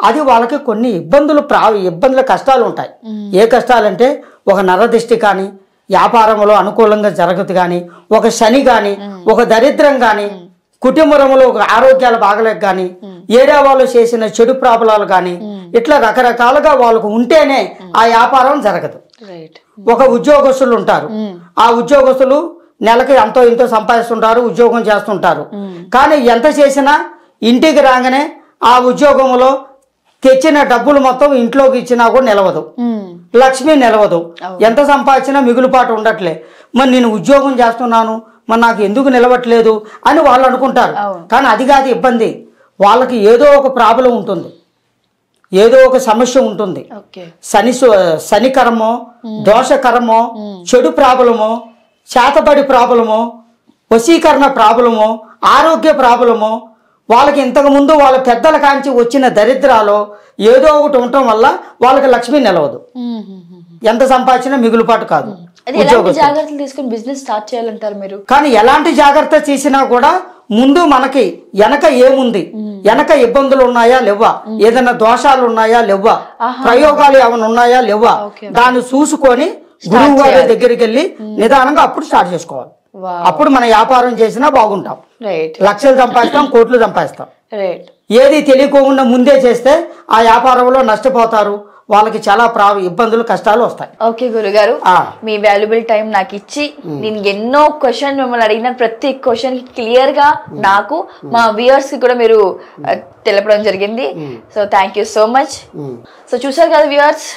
అది వాళ్ళకి కొన్ని ఇబ్బందులు కష్టాలు ఉంటాయి. ఏ కష్టాలంటే ఒక నరదిష్టి కానీ, వ్యాపారంలో అనుకూలంగా జరగదు కానీ, ఒక శని కానీ, ఒక దరిద్రం కానీ, కుటుంబంలో ఒక ఆరోగ్యాలు బాగలేక కానీ, ఏరియా వాళ్ళు చేసిన చెడు ప్రాబ్లాలు కానీ, ఇట్లా రకరకాలుగా వాళ్ళకు ఉంటేనే ఆ వ్యాపారం జరగదు. ఒక ఉద్యోగస్తులు ఉంటారు, ఆ ఉద్యోగస్తులు నెలకి ఎంతో ఇంతో సంపాదిస్తుంటారు, ఉద్యోగం చేస్తుంటారు. కానీ ఎంత చేసినా ఇంటికి రాగానే ఆ ఉద్యోగంలో తెచ్చిన డబ్బులు మొత్తం ఇంట్లోకి ఇచ్చినా కూడా నిలవదు, లక్ష్మి నిలవదు. ఎంత సంపాదించినా మిగులుపాటు ఉండట్లే. మరి నేను ఉద్యోగం చేస్తున్నాను, మరి నాకు ఎందుకు నిలవట్లేదు అని వాళ్ళు అనుకుంటారు. కానీ అది కాదు ఇబ్బంది. వాళ్ళకి ఏదో ఒక ప్రాబ్లం ఉంటుంది, ఏదో ఒక సమస్య ఉంటుంది. శనికరమో, దోషకరమో, చెడు ప్రాబ్లమో, చేతబడి ప్రాబ్లమో, వశీకరణ ప్రాబ్లమో, ఆరోగ్య ప్రాబ్లమో, వాళ్ళకి ఇంతకుముందు వాళ్ళ పెద్దల కాంచి వచ్చిన దరిద్రాలు ఏదో ఒకటి ఉండటం వల్ల వాళ్ళకి లక్ష్మి నిలవదు, ఎంత సంపాదించినా మిగులుపాటు కాదు. జాగ్రత్తలు తీసుకుని బిజినెస్ స్టార్ట్ చేయాలంటారు మీరు? కానీ ఎలాంటి జాగ్రత్త చేసినా కూడా ముందు మనకి వెనక ఏముంది, వెనక ఇబ్బందులు ఉన్నాయా లేవా, ఏదైనా దోషాలు ఉన్నాయా లేవా, ప్రయోగాలు ఏమైనా ఉన్నాయా లేవా, దాన్ని చూసుకొని గురువు గారి దగ్గరికి వెళ్ళి నిదానంగా అప్పుడు స్టార్ట్ చేసుకోవాలి. అప్పుడు మన వ్యాపారం చేసినా బాగుంటాం, లక్షలు సంపాదిస్తాం, కోట్లు సంపాదిస్తాం. ఏది తెలియకోకుండా ముందే చేస్తే ఆ వ్యాపారంలో నష్టపోతారు, వాళ్ళకి చాలా ఇబ్బందులు కష్టాలు వస్తాయి. ఓకే గురుగారు, మీ వాల్యుబుల్ టైం నాకు ఇచ్చి నేను ఎన్నో క్వశ్చన్ మిమ్మల్ని అడిగిన ప్రతి క్వశ్చన్ కి క్లియర్ గా నాకు మా వ్యూయర్స్ కి కూడా మీరు తెలపడం జరిగింది. So thank you so much. So చూసారు కదా వ్యూయర్స్,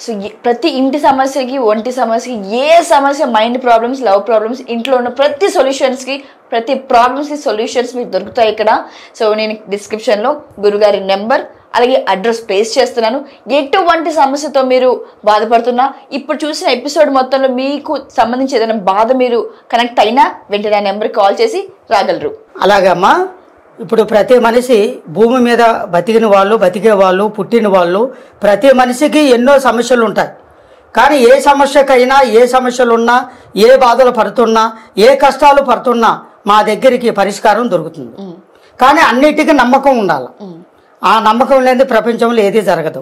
సో ప్రతి ఇంటి సమస్యకి, ఒంటి సమస్యకి, ఏ సమస్య, మైండ్ ప్రాబ్లమ్స్, లవ్ ప్రాబ్లమ్స్, ఇంట్లో ఉన్న ప్రతి సొల్యూషన్స్కి, ప్రతి ప్రాబ్లమ్స్కి సొల్యూషన్స్ మీకు దొరుకుతాయి ఇక్కడ. సో నేను డిస్క్రిప్షన్లో గురుగారి నెంబర్ అలాగే అడ్రస్ పేస్ట్ చేస్తున్నాను. ఎటువంటి సమస్యతో మీరు బాధపడుతున్నా, ఇప్పుడు చూసిన ఎపిసోడ్ మొత్తంలో మీకు సంబంధించి ఏదైనా బాధ మీరు కనెక్ట్ అయినా వెంటనే ఆ నెంబర్కి కాల్ చేసి రాగలరు. అలాగమ్మా, ఇప్పుడు ప్రతి మనిషి భూమి మీద బతికే వాళ్ళు పుట్టిన వాళ్ళు ప్రతి మనిషికి ఎన్నో సమస్యలు ఉంటాయి. కానీ ఏ సమస్యకైనా, ఏ సమస్యలున్నా, ఏ బాధలు పడుతున్నా, ఏ కష్టాలు పడుతున్నా మా దగ్గరికి పరిష్కారం దొరుకుతుంది. కానీ అన్నిటికీ నమ్మకం ఉండాలి. ఆ నమ్మకం లేని ప్రపంచంలో ఏది జరగదు.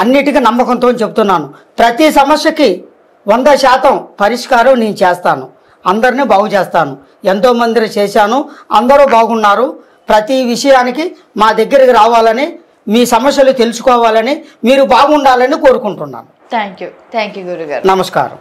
అన్నిటికీ నమ్మకంతో చెప్తున్నాను. ప్రతి సమస్యకి 100% పరిష్కారం నేను చేస్తాను, అందరినీ బాగు చేస్తాను. ఎంతోమంది చేశాను, అందరూ బాగున్నారు. ప్రతి విషయానికి మా దగ్గరికి రావాలని, మీ సమస్యలు తెలుసుకోవాలని, మీరు బాగుండాలని కోరుకుంటున్నాను. థ్యాంక్ యూ గురుగారు. నమస్కారం.